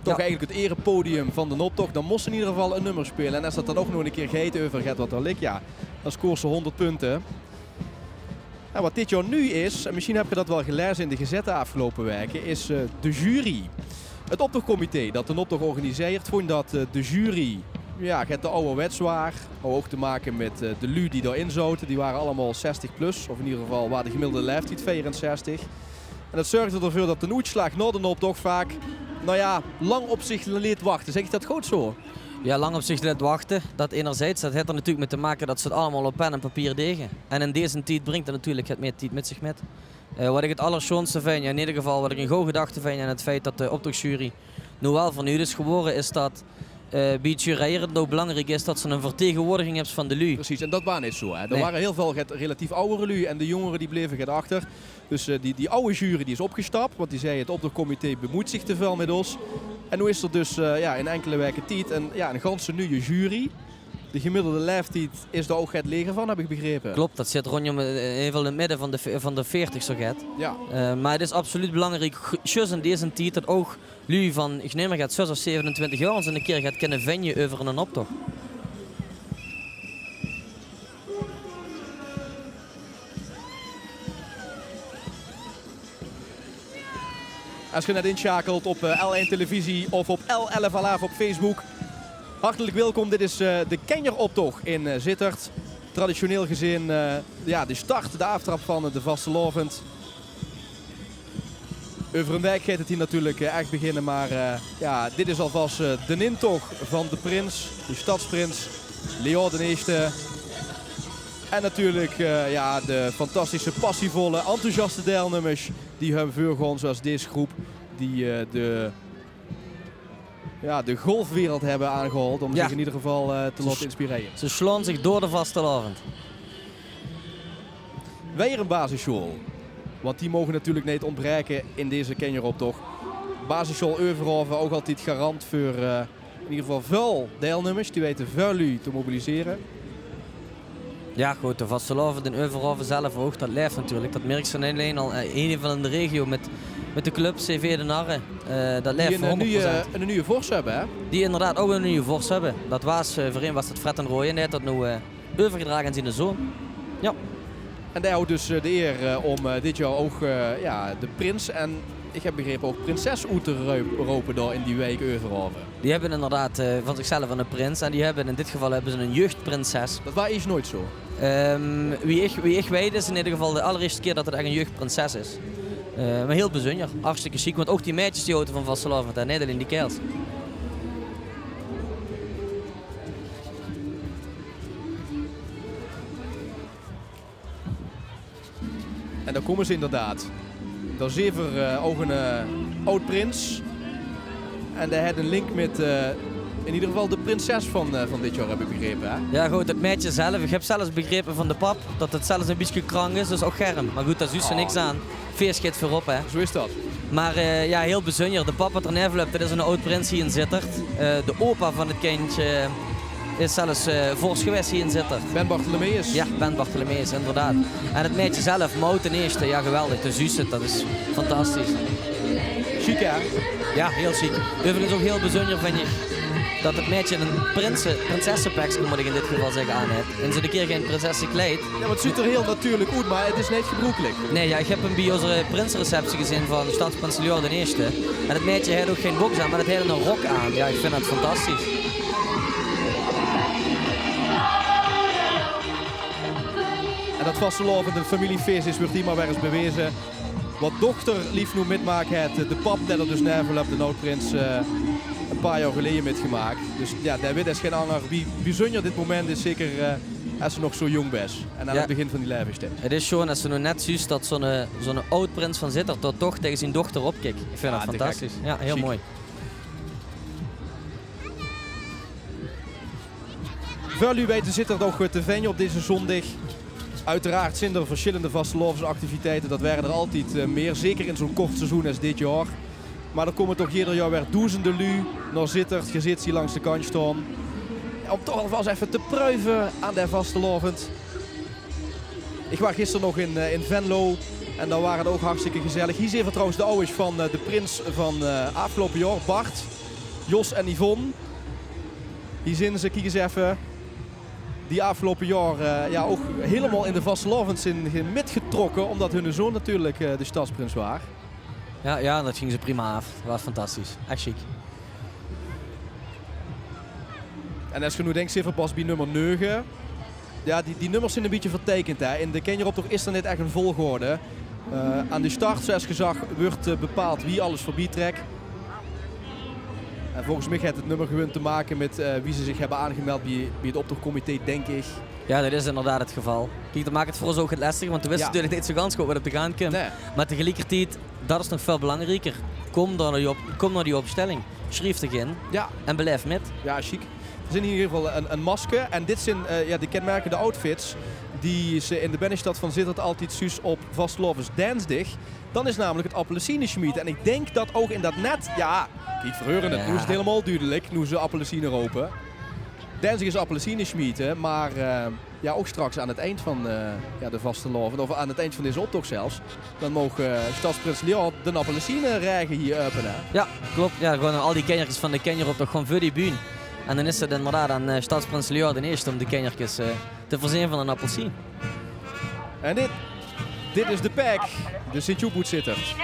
[SPEAKER 2] toch eigenlijk het erepodium van de optocht, dan moest ze in ieder geval een nummer spelen. En als dat dan ook nog een keer geet over gaat wat er ligt, ja, dan scoort ze 100 punten. En wat dit jaar nu is, en misschien heb je dat wel gelezen in de Gazette afgelopen weken, is de jury. Het optochtcomité dat de optocht organiseert, vond dat de jury gaat de ouderwets waar. Ook te maken met de lui die erin zoten. Die waren allemaal 60 plus, of in ieder geval waar de gemiddelde leeftijd 64. En dat zorgde ervoor dat de uitslag na de optocht vaak, lang op zich liet wachten. Zeg ik dat goed zo?
[SPEAKER 3] Ja, lang op zich liet wachten. Dat enerzijds, dat heeft er natuurlijk mee te maken dat ze het allemaal op pen en papier degen. En in deze tijd brengt dat natuurlijk het meer tijd met zich met. Wat ik het allerschoonste vind, in ieder geval wat ik een goede gedachte vind aan het feit dat de optochtjury nu wel vernieuwd is geworden, is dat bij het jureren het nou belangrijk is dat ze een vertegenwoordiging hebben van de lui.
[SPEAKER 2] Precies, en dat was niet zo. Hè. Er waren heel veel relatief oudere lui en de jongeren die bleven achter. Dus die oude jury die is opgestapt, want die zei het optochtcomité bemoeit zich te veel met ons. En nu is er dus in enkele weken tijd een ganse nieuwe jury. De gemiddelde leeftijd is daar ook het leger van, heb ik begrepen.
[SPEAKER 3] Klopt, dat zit rondom in het midden van de 40 zo gaat.
[SPEAKER 2] Ja.
[SPEAKER 3] Maar het is absoluut belangrijk, juist in deze tijd, dat ook lui van, ik neem maar gaat 6 of 27 jaar ons een keer gaat kunnen vinden over een optocht.
[SPEAKER 2] Als je net inschakelt op L1 televisie of op L11 Alaaf op Facebook. Hartelijk welkom, dit is de Kenjer-optocht in Sittard. Traditioneel gezien de start, de aftrap van de vastelovend. Over een week gaat het hier natuurlijk echt beginnen, maar dit is alvast de intocht van de prins, de stadsprins, Leo de Eerste. En natuurlijk de fantastische, passievolle, enthousiaste deelnemers die hun voorgaan, zoals deze groep, die de golfwereld hebben aangehaald om zich in ieder geval te laten inspireren.
[SPEAKER 3] Ze slaan zich door de vastelovend.
[SPEAKER 2] Weer een basisschool, want die mogen natuurlijk niet ontbreken in deze Kenjer-optocht. Basisschool Euverhoven ook altijd garant voor in ieder geval veel deelnemers, die weten veel lui te mobiliseren.
[SPEAKER 3] Ja goed, de vastelovend in Euverhoven zelf ook, dat leeft natuurlijk. Dat merk je alleen al een van de regio met de club CV de Narren. Dat leeft voor 100%.
[SPEAKER 2] Die een nieuwe vorst hebben, hè?
[SPEAKER 3] Die inderdaad ook een nieuwe vorst hebben. Dat was, voorheen was het Fred en Roy en hij heeft dat nu overgedragen aan zijn zoon. Ja.
[SPEAKER 2] En hij houdt dus de eer om dit jaar ook de prins en ik heb begrepen ook prinses uit te ropen daar in die week Euverhoven.
[SPEAKER 3] Die hebben inderdaad van zichzelf een prins en die hebben in dit geval hebben ze een jeugdprinses.
[SPEAKER 2] Dat was eerst nooit zo.
[SPEAKER 3] Wie ik weet is in ieder geval de allereerste keer dat het echt een jeugdprinses is. Maar heel bijzonder, hartstikke chic, want ook die meisjes die houden van vastelovend en niet alleen die kerels.
[SPEAKER 2] En daar komen ze inderdaad. Daar is even ook een oud prins. En hij had een link met in ieder geval de prinses van dit jaar, heb ik begrepen. Hè?
[SPEAKER 3] Ja goed, het meisje zelf. Ik heb zelfs begrepen van de pap dat het zelfs een beetje krank is, dus ook germ. Maar goed, daar is er niks aan. Feest gaat voorop, hè.
[SPEAKER 2] Zo is dat.
[SPEAKER 3] Maar heel bijzonder. De pap wat er neer loopt, dat is een oud prins hier in Sittard. De opa van het kindje is zelfs vorst geweest hier in Sittard.
[SPEAKER 2] Ben Bartholomeus.
[SPEAKER 3] Ja, Ben Bartholomeus, inderdaad. En het meisje zelf, Maud ten Eerste, ja geweldig. De zus, dat is fantastisch.
[SPEAKER 2] Chic, hè?
[SPEAKER 3] Ja, heel chic. Overigens ook heel bijzonder vind je dat het meisje een prinsessenpak, moet ik in dit geval zeggen, aan heeft. En ze een keer geen prinsessenkleed.
[SPEAKER 2] Ja, maar het ziet er heel natuurlijk uit, maar het is niet gebroekelijk.
[SPEAKER 3] Nee, ja, ik heb een bij onze prinsreceptie gezien van stadsprins Leo de Eerste. En het meisje heeft ook geen box aan, maar het heeft een rok aan. Ja, ik vind dat fantastisch.
[SPEAKER 2] En dat vastelovend een familiefeest is, wordt hier maar weer eens bewezen. Wat dochter lief nu metmaakt heeft, de pap dat er dus nevel hebt, de noodprins een paar jaar geleden metgemaakt. Dus ja, David is geen ander. Wie bijzonder dit moment is, zeker als ze nog zo jong is. En aan het begin van die levenstijd.
[SPEAKER 3] Het is gewoon als ze nu net ziet dat zo'n oud prins van Sittard dat toch tegen zijn dochter opkijkt. Ik vind dat fantastisch. Ja, heel
[SPEAKER 2] chic.
[SPEAKER 3] Mooi.
[SPEAKER 2] Voor u weten zit er nog te vinden op deze zondag. Uiteraard zijn er verschillende vastelovensactiviteiten. Dat waren er altijd meer, zeker in zo'n kort seizoen als dit jaar. Maar er komen toch ieder jaar weer duizenden lui naar Sittard. Je zit hier langs de kant staan. Om toch alvast even te pruiven aan de vastelovend. Ik was gisteren nog in Venlo en daar waren het ook hartstikke gezellig. Hier zitten trouwens de ouders van de prins van afgelopen jaar, Bart, Jos en Yvonne. Hier zijn ze, kijk eens even. Die afgelopen jaar ook helemaal in de vastelovend zijn metgetrokken, omdat hun zoon natuurlijk de stadsprins was.
[SPEAKER 3] Ja, dat ging ze prima af. Dat was fantastisch. Echt chic.
[SPEAKER 2] En als je nu denkt, zit pas bij nummer 9. Ja, die nummers zijn een beetje vertekend. Hè. In de Kenjeroptocht is er net echt een volgorde. Aan de start, zoals gezag, wordt bepaald wie alles voorbij trekt. En volgens mij heeft het nummer gewoon te maken met wie ze zich hebben aangemeld bij het optochtcomité, denk ik.
[SPEAKER 3] Ja, dat is inderdaad het geval. Kijk, dat maakt het voor ons ook het lastig, want we wisten natuurlijk niet zo ganz goed wat op te gaan komt.
[SPEAKER 2] Nee.
[SPEAKER 3] Maar tegelijkertijd, dat is nog veel belangrijker. Kom naar die opstelling. Schrijf erin en beleef met.
[SPEAKER 2] Ja, chic. Er zijn in ieder geval een masker en dit zijn de kenmerkende outfits die ze in de binnenstad van Sittard altijd zus op vastelovens dansdig. Dan is namelijk het appelsineschmied. En ik denk dat ook in dat net, kijk, verheuren het, nu is het helemaal duidelijk, nu ze appelsine ropen. Dansdig is appelsineschmied, maar ook straks aan het eind van de vastelovend, of aan het eind van deze optocht zelfs, dan mogen stadsprins Leon de appelsine rijgen hier openen.
[SPEAKER 3] Ja, klopt. Ja, gewoon al die kenjertjes van de Kenjeroptocht gewoon voor die bühne. En dan is het inderdaad aan stadsprins Leon de eerste om de kenjertjes te voorzien van een appelsien.
[SPEAKER 2] En dit is de pack, de Sint-Joephoed Sittard.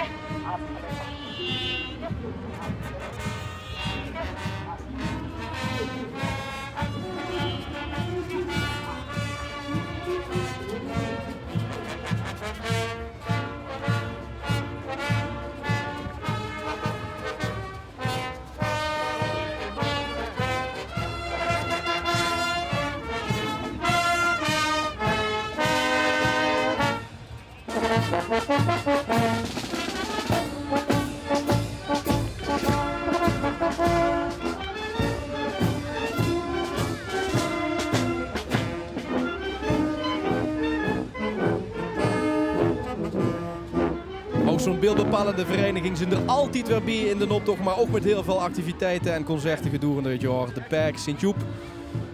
[SPEAKER 2] Ook zo'n beeldbepalende vereniging zijn er altijd weer bij in de optocht, maar ook met heel veel activiteiten en concerten gedurende het jaar. De Pack, Sint-Joep,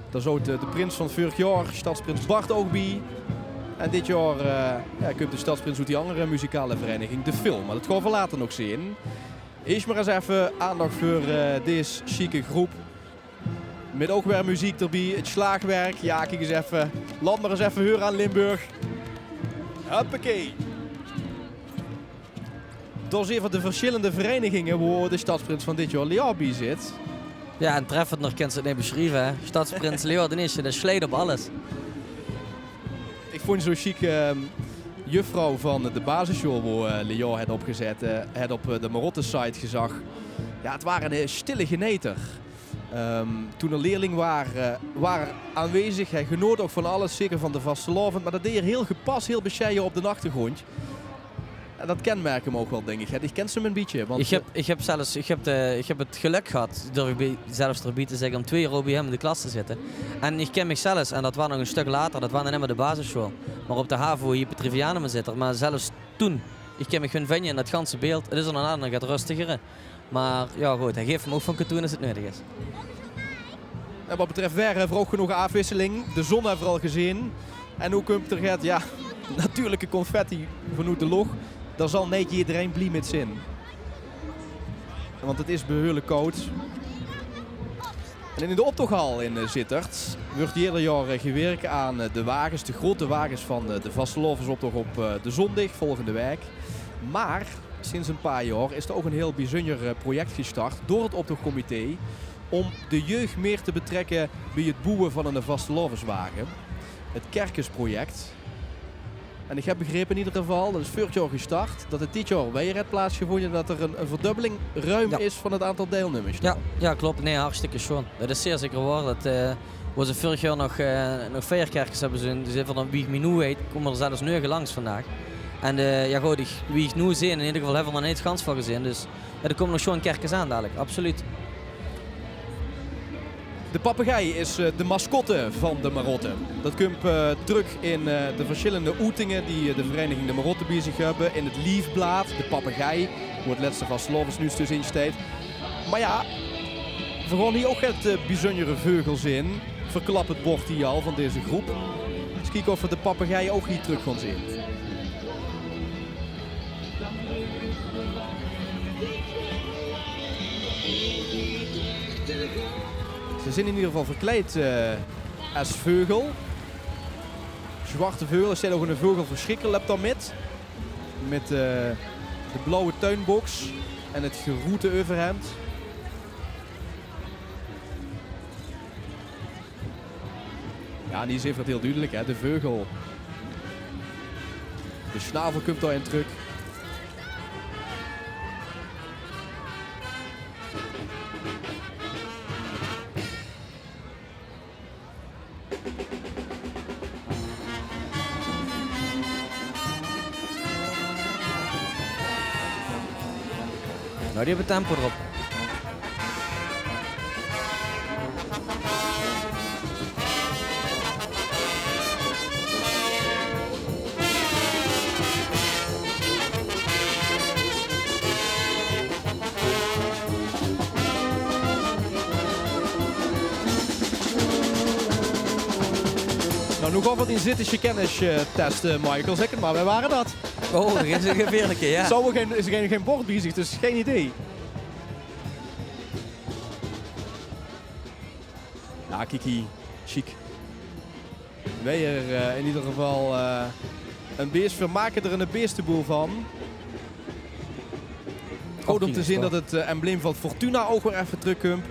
[SPEAKER 2] daar zou de prins van vorig jaar, stadsprins Bart, ook bij. En dit jaar komt de stadsprins uit die andere muzikale vereniging, de Film. Maar dat gaan we later nog zien. Eerst maar eens even aandacht voor deze chique groep. Met ook weer muziek erbij, het slaagwerk. Ja, kijk eens even. Laat maar eens even horen aan Limburg. Hoppakee. Dat is even de verschillende verenigingen waar de stadsprins van dit jaar Leon bij zit.
[SPEAKER 3] Ja, en treffend nog kent ze het niet beschrijven. Hè? Stadsprins Leon de Eerste, dat sleet op alles.
[SPEAKER 2] Ik vond zo'n chic juffrouw van de basisschool waar Leon had opgezet, had op de Marotte-site gezag. Ja, het waren een stille geneter. Toen er leerlingen waren aanwezig, hij genoot ook van alles, zeker van de vastelovend, maar dat deed er heel gepast, heel bescheiden op de achtergrond. En dat kenmerkt hem ook wel, denk ik. Ik ken ze hem een beetje. Want
[SPEAKER 3] ik heb het geluk gehad, durf ik zelfs erbij te zeggen, om 2 jaar bij hem in de klas te zitten. En ik ken mezelf, en dat was nog een stuk later, dat was dan net de basisschool. Maar op de HAVO hier op Trivianum zit er. Maar zelfs toen, ik ken me gewoon vinden in dat ganse beeld. Het is er dan nog wat rustiger. Maar ja goed, hij geeft hem ook van katoen als het nodig is.
[SPEAKER 2] En wat betreft weer hebben we ook genoeg afwisseling. De zon hebben we al gezien. En hoe komt er gaat, natuurlijke confetti vanuit de log. Daar zal niet iedereen blij met zijn. Want het is behoorlijk koud. En in de optochthal in Sittard wordt ieder jaar gewerkt aan de wagens, de grote wagens van de vastelovensoptocht op de zondag volgende week. Maar sinds een paar jaar is er ook een heel bijzonder project gestart door het optochtcomité om de jeugd meer te betrekken bij het boeien van een vastelovenswagen. Het Kerkensproject. En ik heb begrepen in ieder geval, dat is vorig jaar gestart, dat het dit jaar weer heeft plaatsgevonden en dat er een verdubbeling ruim is van het aantal deelnemers.
[SPEAKER 3] Ja, klopt. Nee, hartstikke schoon. Dat is zeer zeker waar. Dat was er vorig jaar nog 4 kerkers hebben ze. Dus even dan wie ik me nu weet, komen er zelfs 9 langs vandaag. En wie ik nu zie, in ieder geval hebben we er niet gans van gezien. Dus er komen nog schoon kerkers aan dadelijk, absoluut.
[SPEAKER 2] De papegaai is de mascotte van de Marotte. Dat komt terug in de verschillende oetingen die de vereniging de Marotte bij zich hebben. In het liefblad, de papegaai, hoe het laatste vastelovens nu dus in staat. Maar ja, we gaan hier ook het bijzondere vogels in. Verklap het bord hier al van deze groep. Dus kijken of we de papegaaien ook hier terug gaan zien. Ze zijn in ieder geval verkleed als vogel. Zwarte vogel, er staat ook een vogelverschrikker loopt dan met de blauwe tuinbox en het geroete overhemd. Ja, en die is even heel duidelijk, hè? De vogel. De snavel komt daarin terug.
[SPEAKER 3] Nou, die hebben tempo erop.
[SPEAKER 2] Nou, nog over die zittische kennis testen, Michael. Zeg het maar, wij waren dat.
[SPEAKER 3] Oh, dat is een geveerlijke, ja.
[SPEAKER 2] Is er geen bord bezig, dus geen idee. Ja, Kiki, chic. Wij er in ieder geval een beest. We maken er een beestenboel van. Goed om te zien dat het embleem van Fortuna ook weer even terugkomt.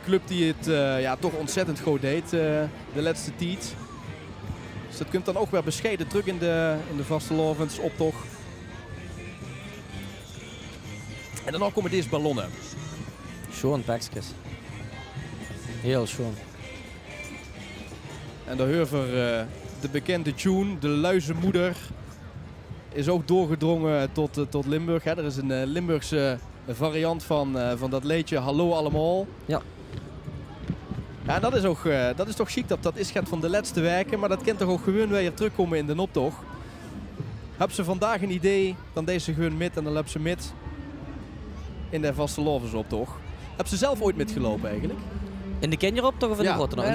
[SPEAKER 2] Club die het toch ontzettend goed deed de laatste tijd. Dus dat komt dan ook weer bescheiden terug in de vastelovens optocht. En daarna komen deze ballonnen.
[SPEAKER 3] Schoon pakjes. Heel schoon.
[SPEAKER 2] En de heuver, de bekende tune, de luizenmoeder, is ook doorgedrongen tot Limburg. Hè. Er is een Limburgse variant van dat liedje Hallo allemaal.
[SPEAKER 3] Ja.
[SPEAKER 2] Ja, en dat is toch chic, dat is het van de laatste weken, maar dat kan toch ook gewoon weer terugkomen in de optocht. Heb ze vandaag een idee, dan deze gewoon met en dan heb ze met in de vastelovensoptocht. Heb ze zelf ooit metgelopen eigenlijk?
[SPEAKER 3] In de Kenjeroptocht of in de grote nog?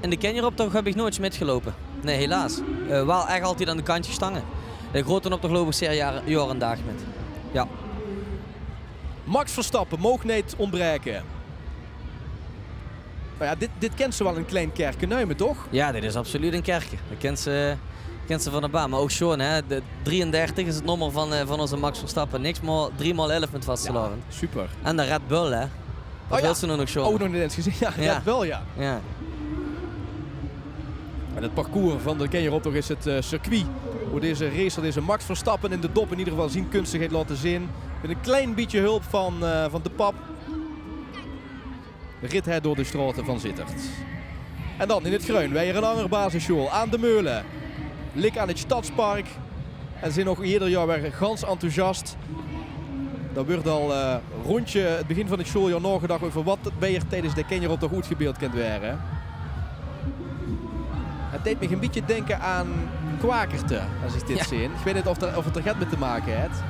[SPEAKER 3] In de Kenjeroptocht heb ik nooit metgelopen. Nee, helaas. Wel echt altijd aan de kantjes stangen. De grote optocht loop ik zeer jaar en dag met. Ja.
[SPEAKER 2] Max Verstappen, mocht niet ontbreken. Nou ja, dit kent ze wel een klein kerkennuimen, toch?
[SPEAKER 3] Ja, dit is absoluut een kerkje. Dat kent ze van de baan. Maar ook Sean, hè, de 33 is het nummer van onze Max Verstappen. Niks maar 3x11 met vastelovend.
[SPEAKER 2] Ja, super.
[SPEAKER 3] En de Red Bull, hè. Dat wil ze nog Sean.
[SPEAKER 2] Ook nog niet eens gezien. Ja, Red Bull, ja.
[SPEAKER 3] Ja.
[SPEAKER 2] En het parcours van de Kenjeroptocht is het circuit. Hoe deze racer, deze Max Verstappen in de dop in ieder geval zien kunstigheid laten zien. Met een klein beetje hulp van de pap. Rit hij door de straten van Sittard. En dan in het groen, wij een ander basisschool aan de Meulen. Lik aan het Stadspark. En zijn nog ieder jaar weer gans enthousiast. Dat wordt al rondje het begin van het schooljaar nagedacht over wat bij er tijdens de Kenjeroptocht goed gebeeld kan worden. Het deed me een beetje denken aan Kwakerte, als ik dit zie. Ik weet niet of het er gaat mee te maken heeft.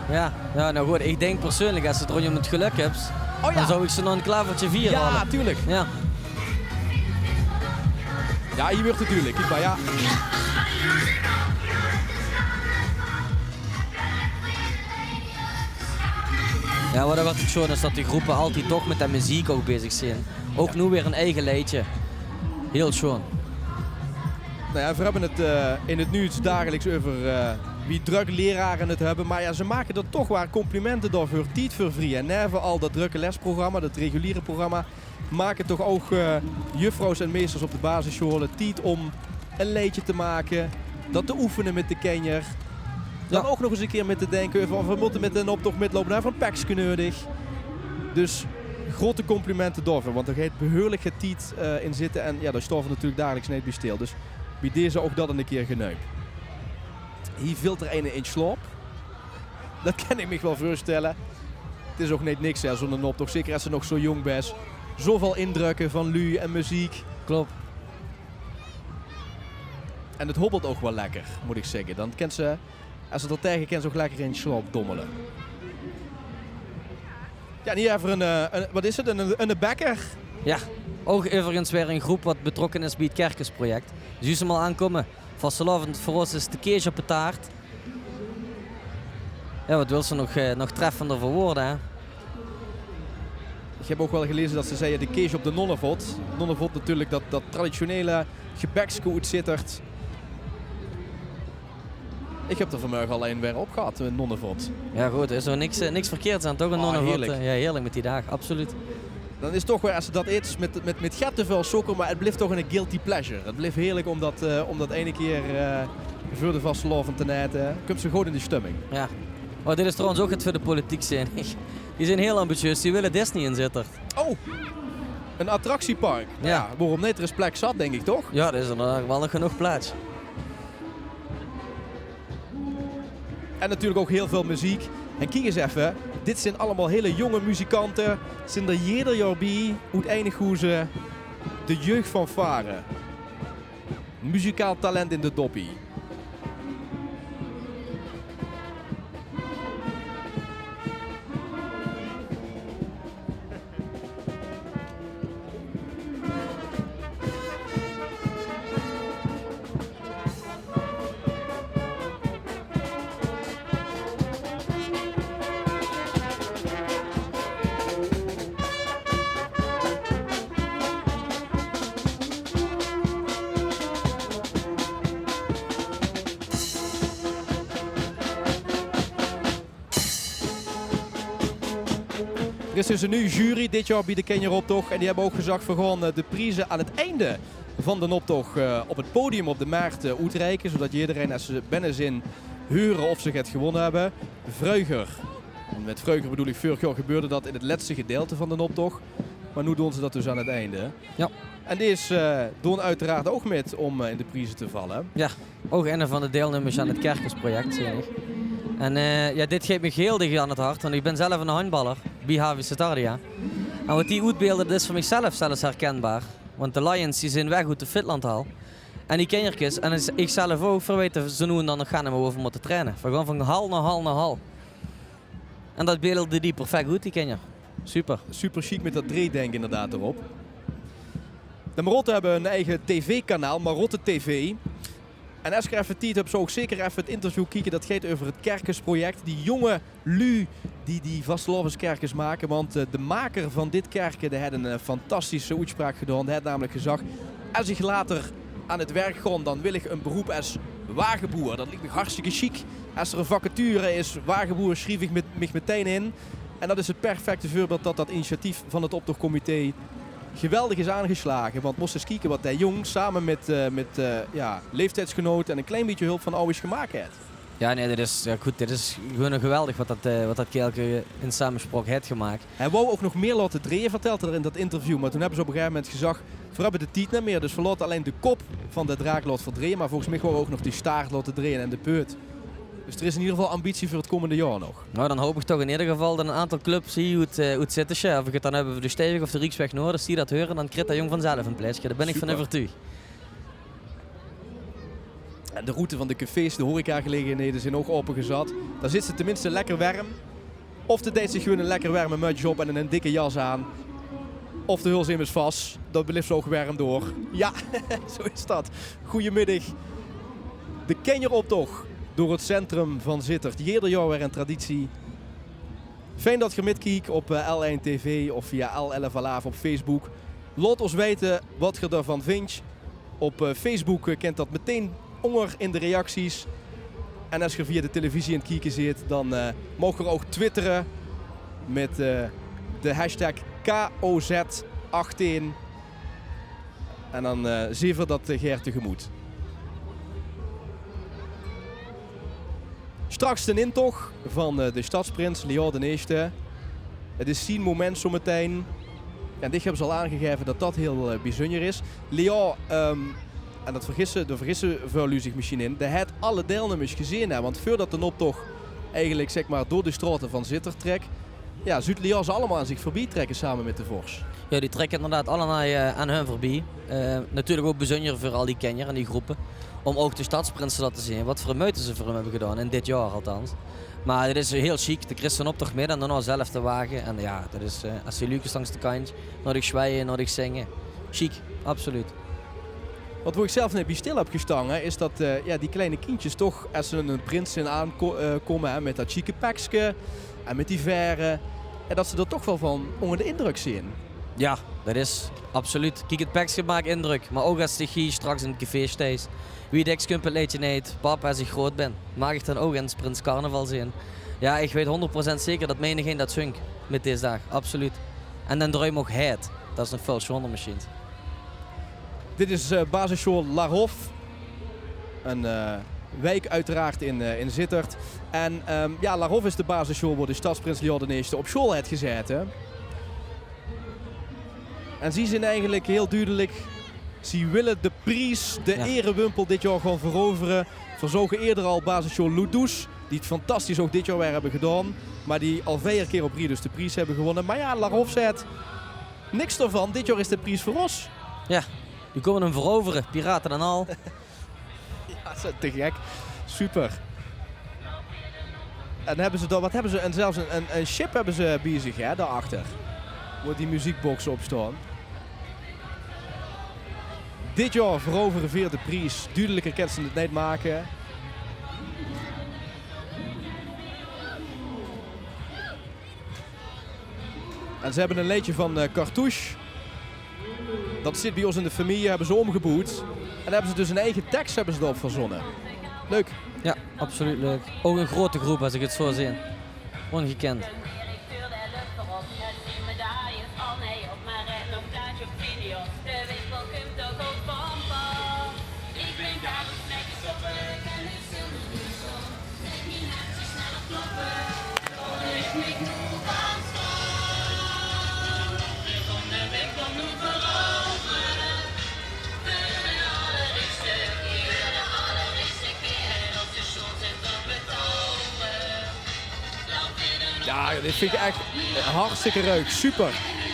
[SPEAKER 3] Ja, nou goed, ik denk persoonlijk als het rondje met geluk hebt, dan zou ik ze nog een klavertje 4 halen.
[SPEAKER 2] Ja, tuurlijk.
[SPEAKER 3] Ja.
[SPEAKER 2] Ja, hier wordt het duidelijk. Kijk maar, ja.
[SPEAKER 3] Ja, wat het schoon is dat die groepen altijd toch met de muziek ook bezig zijn. Ook nu weer een eigen liedje. Heel schoon.
[SPEAKER 2] Nou ja, we hebben het in het nieuws dagelijks over wie druk leraren het hebben. Maar ja, ze maken er toch waar complimenten door voor tijd voor vrij. En neven al dat drukke lesprogramma, dat reguliere programma, maken toch ook juffrouws en meesters op de basisscholen tijd om een liedje te maken. Dat te oefenen met de kenjer. Dan ook nog eens een keer met te denken van we moeten met een optocht metlopen naar van Pekske nodig. Dus grote complimenten daarvoor, want er gaat behoorlijk tijd in zitten. En ja, daar stoffen natuurlijk dagelijks niet bij stil. Dus bij deze ook dat een keer geneuk. Hier valt er een in slaap. Dat kan ik me wel voorstellen. Het is ook niet niks, zo'n optocht. Zeker als ze nog zo jong bent. Zoveel indrukken van lui en muziek.
[SPEAKER 3] Klopt.
[SPEAKER 2] En het hobbelt ook wel lekker, moet ik zeggen. Dan kan ze, als ze er tegen kan, ze ook lekker in slaap dommelen. Ja, en hier even wat is het? Een bekker.
[SPEAKER 3] Ja, ook overigens weer een groep wat betrokken is bij het Kerkensproject. Dus je ze maar aankomen. Vastelovend voor ons is de kees op de taart. Ja, wat wil ze nog treffender verwoorden, hè?
[SPEAKER 2] Ik heb ook wel gelezen dat ze zeiden de kees op de nonnevot. Nonnevot natuurlijk dat traditionele gebekske uit Sittard. Ik heb er vanmorgen al een weer op gehad, een nonnevot.
[SPEAKER 3] Ja goed, er is er niks verkeerds aan, toch een nonnevot?
[SPEAKER 2] Heerlijk.
[SPEAKER 3] Ja, heerlijk met die dag, absoluut.
[SPEAKER 2] Dan is het toch weer, als ze dat eet, met get te veel suiker, maar het blijft toch een guilty pleasure. Het blijft heerlijk om dat ene keer voor de vastelovend te eten. Komt ze goed in de stemming.
[SPEAKER 3] Ja. Oh, dit is trouwens ook het voor de politiek zijn. Die zijn heel ambitieus, die willen Disney in Sittard.
[SPEAKER 2] Oh, een attractiepark. Ja, waarom niet? Er is plek zat, denk ik, toch?
[SPEAKER 3] Ja, er is er wel nog genoeg plaats.
[SPEAKER 2] En natuurlijk ook heel veel muziek. En kijk eens even, dit zijn allemaal hele jonge muzikanten. Zijn er ieder jaar bij, uiteindelijk hoe ze de jeugd van varen. Muzikaal talent in de doppie. Er is dus een nieuwe jury dit jaar bij de Kenjeroptocht. En die hebben ook gezegd van gewoon de prijzen aan het einde van de optocht op het podium op de markt uitreiken. Zodat iedereen als ze binnen zijn huren of ze het gewonnen hebben. Vreuger. En met Vreuger bedoel ik, vorig jaar gebeurde dat in het laatste gedeelte van de optocht. Maar nu doen ze dat dus aan het einde.
[SPEAKER 3] Ja.
[SPEAKER 2] En deze doen uiteraard ook met om in de prijzen te vallen.
[SPEAKER 3] Ja, ook een van de deelnemers aan het Kerkersproject, zie ik. En ja, dit geeft me heel dicht aan het hart, want ik ben zelf een handballer bij HV Sittard. En wat die uitbeelden, dat is voor mijzelf zelfs herkenbaar. Want de Lions die zijn weg uit de Fitlandhal. En die kindertjes, en ik zelf ook, verweten ze nu en dan nog gaan we over moeten trainen. We gaan van hal naar hal naar hal. En dat beelden die perfect uit, die kinderen. Super.
[SPEAKER 2] Super chic met dat dreedenk inderdaad erop. De Marotten hebben een eigen tv-kanaal, Marotte TV. En als je even tijd hebt, zou ik zeker even het interview kijken. Dat gaat over het Kerkersproject. Die jonge lui die vastelovenskerkers maken. Want de maker van dit kerken die had een fantastische uitspraak gedaan. Die had namelijk gezegd, als ik later aan het werk ga, dan wil ik een beroep als wagenboer. Dat lijkt me hartstikke chic. Als er een vacature is, wagenboer, schrijf ik me meteen in. En dat is het perfecte voorbeeld dat initiatief van het optochtcomité geweldig is aangeslagen. Want moest eens kijken wat hij jong samen met leeftijdsgenoten en een klein beetje hulp van ouders gemaakt heeft.
[SPEAKER 3] Ja, nee, dit is gewoon geweldig wat dat Keelke in samenspraak heeft gemaakt.
[SPEAKER 2] Hij wou ook nog meer laten draaien, vertelt hij in dat interview. Maar toen hebben ze op een gegeven moment gezegd, we hebben de tijd niet meer. Dus we laten alleen de kop van de draak laten verdraaien. Maar volgens mij wou ook nog die staart laten draaien en de peut. Dus er is in ieder geval ambitie voor het komende jaar nog.
[SPEAKER 3] Nou, dan hoop ik toch in ieder geval dat een aantal clubs hier uit Sittard, of ik het dan hebben voor de Stevig of de Rijksweg Noord, als die dat horen, dan krijgt dat jong vanzelf een plaatsje. Daar ben ik van overtuigd.
[SPEAKER 2] En de route van de cafés, de horecagelegenheden zijn ook opengezet. Daar zit ze tenminste lekker warm. Of de deed zich gewoon een lekker warme mutsje op en een dikke jas aan. Of de hulzim is vast. Dat blijft zo warm door. Ja, zo is dat. Goedemiddag. De Kenjeroptocht door het centrum van Sittard. Ieder jaar weer een traditie. Fijn dat je metkijkt op L1 TV of via L11 Alaaf op Facebook. Laat ons weten wat je ervan vindt. Op Facebook kent dat meteen onder in de reacties. En als je via de televisie in het kijken zit, dan mogen we ook twitteren met de hashtag KOZ18. En dan zien we dat Geert tegemoet. Straks de intocht van de stadsprins Leo de Eerste. Het is zijn moment zometeen. En dit hebben ze al aangegeven dat dat heel bijzonder is. Leo, en dat vergissen veel u zich misschien in, dat het alle deelnemers gezien hebben. Want voordat de optocht eigenlijk zeg maar door de straten van Sittard trekt, ja, ziet Leo ze allemaal aan zich voorbij trekken samen met de Vors.
[SPEAKER 3] Ja, die trekken inderdaad allemaal aan hun voorbij. Natuurlijk ook bijzonder voor al die kenjer en die groepen. Om ook de stadsprins te laten zien wat voor meuten ze voor hem hebben gedaan, in dit jaar althans. Maar het is heel chic, de christen optocht mee en daarna zelf te wagen. En ja, dat is als je Lucas langs de kant, nodig zwijgen, nodig zingen. Chic, absoluut.
[SPEAKER 2] Wat waar ik zelf net bij stil heb gestangen, is dat die kleine kindjes toch, als ze een prins in aankomen met dat chique pakje en met die verre, en dat ze er toch wel van onder de indruk zien.
[SPEAKER 3] Ja, dat is absoluut. Kijk, het pakje maakt indruk, maar ook als je hier straks in het café staat. Wie deks kunt het leedje niet, papa als ik groot ben, mag ik dan ook in het Prins Carnaval zien. Ja, ik weet 100% zeker dat menigeen dat zunk met deze dag, absoluut. En dan draai je ook het, dat is een veel schone machine.
[SPEAKER 2] Dit is basisschool Larof, een wijk uiteraard in Zittert. En Larof is de basisschool waar de stadsprins Leo I op school heeft gezeten. En ze zijn eigenlijk heel duidelijk, ze willen de prijs, de erewimpel dit jaar gaan veroveren. Verzogen eerder al basisschool Loudous, die het fantastisch ook dit jaar weer hebben gedaan. Maar die al 4 keer op rij dus de prijs hebben gewonnen. Maar ja, Larof zegt, niks ervan, dit jaar is de prijs voor ons.
[SPEAKER 3] Ja, die komen hem veroveren, piraten en al.
[SPEAKER 2] Ja, dat is te gek. Super. En hebben ze dan, wat hebben ze? En zelfs een chip hebben ze bezig, hè, daarachter. Waar die muziekboxen op staan. Dit jaar veroveren weer de prijs. Duidelijker kan ze het niet maken. En ze hebben een liedje van Cartouche. Dat zit bij ons in de familie, hebben ze omgeboet. En hebben ze dus een eigen tekst hebben ze erop verzonnen. Leuk.
[SPEAKER 3] Ja, absoluut leuk. Ook een grote groep als ik het zo zie. Ongekend.
[SPEAKER 2] Ja, dit vind ik echt hartstikke leuk. Super.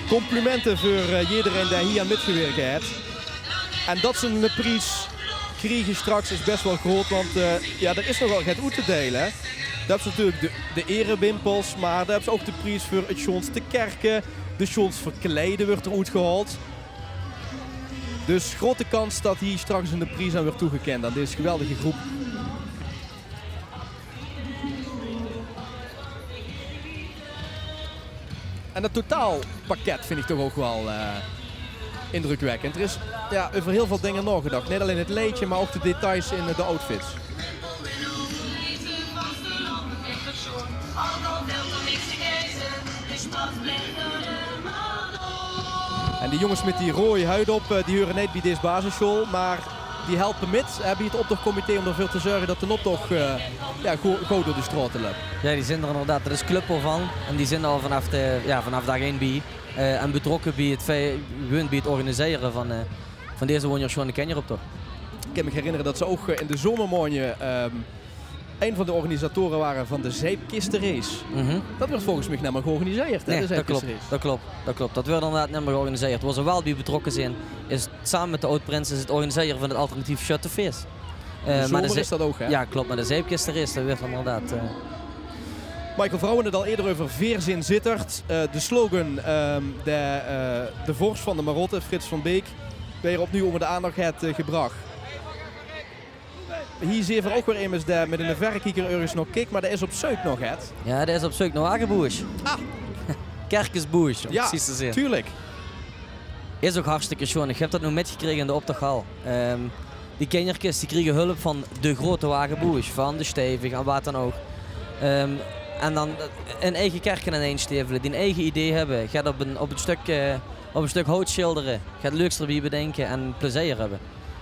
[SPEAKER 2] Complimenten voor iedereen die hier aan mitgewerkt heeft. En dat ze een prijs krijgen straks is best wel groot, want er is nogal het uit te delen. Dat is natuurlijk de erewimpels, maar daar hebben ze ook de prijs voor het Schons te kerken. De Schons verkleden wordt eruit gehaald. Dus grote kans dat hier straks een prijs aan wordt toegekend aan deze geweldige groep. En het totaalpakket vind ik toch ook wel indrukwekkend. Er is over heel veel dingen nagedacht. Niet alleen het leedje, maar ook de details in de outfits. En die jongens met die rode huid op, die horen niet bij deze basisschool, maar die helpen met. Hebben het optochtcomité om ervoor te zorgen dat de optocht goed door de straten loopt.
[SPEAKER 3] Ja, die zijn er inderdaad. Er is club van. En die zijn al vanaf dag 1 bij. En betrokken bij het organiseren van deze Wonderschone Kenjeroptocht.
[SPEAKER 2] Ik kan me herinneren dat ze ook in de zomermorgen een van de organisatoren waren van de zeepkistenrace. Dat werd volgens mij niet meer georganiseerd.
[SPEAKER 3] Nee,
[SPEAKER 2] hè,
[SPEAKER 3] dat klopt. Dat werd inderdaad niet meer georganiseerd. Waar ze wel bij betrokken zijn, is samen met de oud-prinsen het organiseren van het alternatief Schuttenfeest.
[SPEAKER 2] Maar is dat ook, hè?
[SPEAKER 3] Ja, klopt. Maar de zeepkistenrace, dat werd inderdaad...
[SPEAKER 2] Michael, we hadden het al eerder over Veerzin Zittert. De slogan, de vorst van de Marotte, Frits van Beek, weer opnieuw onder de aandacht gebracht. Hier zien we ook weer immers met een verrekijker ergens nog kijk, maar dat is op zoek nog, het.
[SPEAKER 3] Ja, dat is op zoek naar Wagenboers.
[SPEAKER 2] Ah!
[SPEAKER 3] Kerkensboers, om
[SPEAKER 2] ja,
[SPEAKER 3] precies te zijn.
[SPEAKER 2] Tuurlijk.
[SPEAKER 3] Is ook hartstikke schoon. Ik heb dat nu metgekregen in de optochthal. Die kindertjes die kregen hulp van de grote Wagenboers, van de Stevig en wat dan ook. En dan een eigen kerk aan instevelen, die een eigen idee hebben. Gaat op een stuk hout schilderen, gaat leuks erbij bedenken en plezier hebben.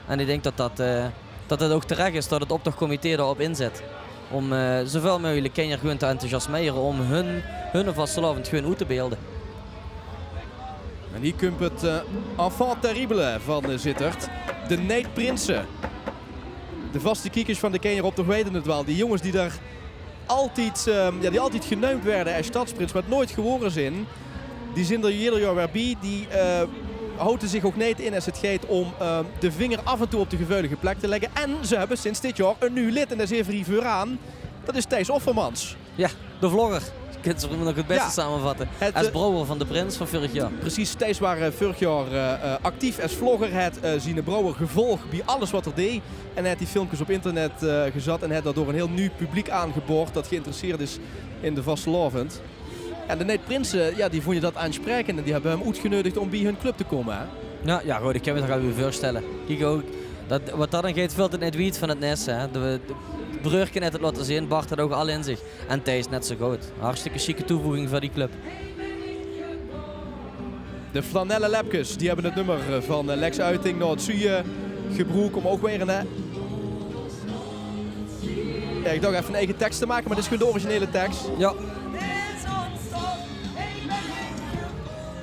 [SPEAKER 3] En ik denk dat het ook terecht is dat het optochtcomité erop inzet. Om zoveel mogelijk kinderen gewoon te enthousiasmeren om hun vastelavond gewoon uit te beelden.
[SPEAKER 2] En hier komt het enfant terrible van Zittert. De Neitprinsen. De vaste kiekers van de Kenjeroptocht weten het wel. Die jongens die daar altijd geneumd werden als stadsprins, maar het nooit geworden zijn. Die zijn er ieder jaar weer bij. Die houden zich ook niet in als het gaat om de vinger af en toe op de geveulige plek te leggen. En ze hebben sinds dit jaar een nieuw lid en dat is even vooraan. Dat is Thijs Offermans.
[SPEAKER 3] Ja, de vlogger. kunt ze nog het beste samenvatten. Als Brouwer van de Prins van vorig jaar.
[SPEAKER 2] Precies, Thijs waren vorig jaar actief als vlogger. Het Zine Brouwer gevolgd bij alles wat er deed. En hij had die filmpjes op internet gezet en hij daardoor een heel nieuw publiek aangeboord dat geïnteresseerd is in de vastelavond. En de Nate Prinsen, ja, die vond je dat aansprekend en die hebben hem uitgenodigd om bij hun club te komen. Hè?
[SPEAKER 3] Ja, goed, ik kan me het weer voorstellen. Kijk ook, wat dat dan gaat, vult het net wiet van het nest. Hè. De Breurke net het laten zien, Bart had ook al in zich. En Thijs net zo goed. Hartstikke chique toevoeging voor die club.
[SPEAKER 2] De Flanelle Lepkes, die hebben het nummer van Lex Uiting naar het Zuie gebroek om ook weer een... Ja, ik dacht even een eigen tekst te maken, maar dit is gewoon de originele tekst.
[SPEAKER 3] Ja.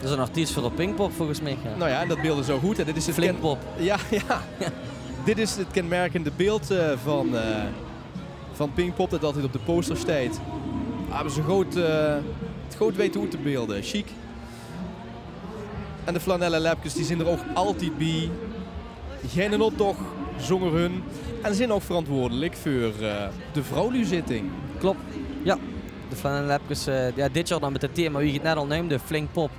[SPEAKER 3] Dat is een artiest voor op Pinkpop volgens mij. Ja.
[SPEAKER 2] Nou ja, en dat beeld is zo goed. En dit is het
[SPEAKER 3] Flinkpop.
[SPEAKER 2] Ja. Dit is het kenmerkende beeld van Pinkpop dat altijd op de poster staat. Hebben ze het goed weten hoe te beelden. Chic. En de Flanelle Lepkes die zijn er ook altijd bij. Geen optocht zongen hun. En zijn ook verantwoordelijk voor de vrouwluzitting.
[SPEAKER 3] Klopt. Ja. De Flanelle Lepkes, dit jaar dan met het thema, wie je het net al noemde, Flinkpop.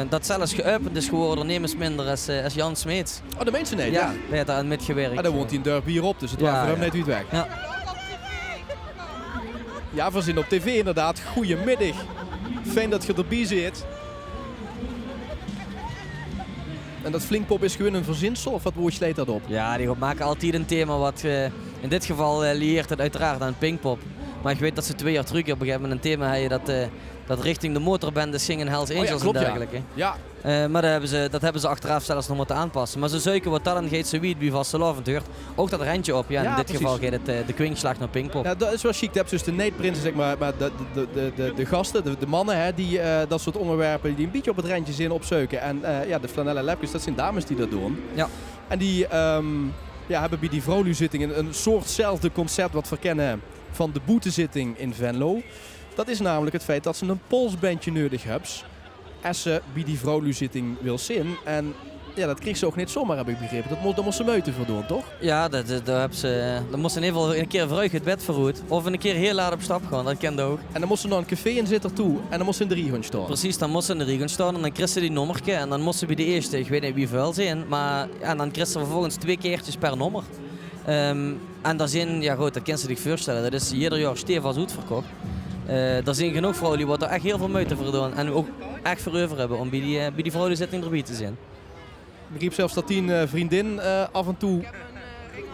[SPEAKER 3] Dat zelfs geopend is geworden, neem eens minder als Jan Smeets.
[SPEAKER 2] Oh, de mensen niet?
[SPEAKER 3] Ja, hij had daar aan metgewerkt.
[SPEAKER 2] En dan woont hij een dorp hierop, dus het was voor hem net uit weg.
[SPEAKER 3] Ja.
[SPEAKER 2] Ja, we zien op tv inderdaad. Goedemiddag. Fijn dat je erbij zit. En dat Flinkpop is gewoon een verzinsel of wat woord sleet dat op?
[SPEAKER 3] Ja, die maken altijd een thema wat in dit geval lieert het uiteraard aan Pinkpop. Maar ik weet dat ze 2 jaar terug op een gegeven moment een thema hadden dat richting de motorbende zingen Hells Angels en dergelijke.
[SPEAKER 2] Ja.
[SPEAKER 3] Maar dat hebben ze achteraf zelfs nog moeten aanpassen. Maar ze zoeken wat dan gaat ze wie vastelavond hoort. Ook dat randje op. Ja, in dit geval gaat het de kwinkslag naar Pinkpop.
[SPEAKER 2] Ja, dat is wel chic. Je hebt dus de Nate Prinsen, zeg maar de gasten, de mannen hè, die dat soort onderwerpen die een beetje op het randje zijn opzoeken. En de Flanelle Lepkes, dat zijn dames die dat doen.
[SPEAKER 3] Ja.
[SPEAKER 2] En die hebben bij die vrouwluzitting een soortzelfde concept wat we kennen van de boetezitting in Venlo. Dat is namelijk het feit dat ze een polsbandje nodig hebben als ze bij die vrouwluzitting wil zien. En ja, dat kreeg ze ook niet zomaar, heb ik begrepen. Dat moest ze meuten voor doen, toch?
[SPEAKER 3] Ja, dat moest ze in ieder geval een keer vooruit het bed verroet. Of een keer heel laat op stap gaan, dat kende ook.
[SPEAKER 2] En dan moest ze naar een café in zitten toe. En dan moest ze in de Rigon staan.
[SPEAKER 3] Precies, dan moest ze in de Rigon staan en dan kreeg ze die nummertje. En dan moest ze bij de eerste, ik weet niet wie vuil zijn, maar ja, dan kreeg ze vervolgens 2 keertjes per nummer. En daar zijn, ja goed, dat kan je zich voorstellen, dat is ieder jaar stevast uitverkocht. Er zijn genoeg vrouwen die er echt heel veel moeite voor doen en ook echt voor over hebben om bij die vrouwenzitting erbij te zijn.
[SPEAKER 2] Ik begreep zelfs dat die vriendin af en toe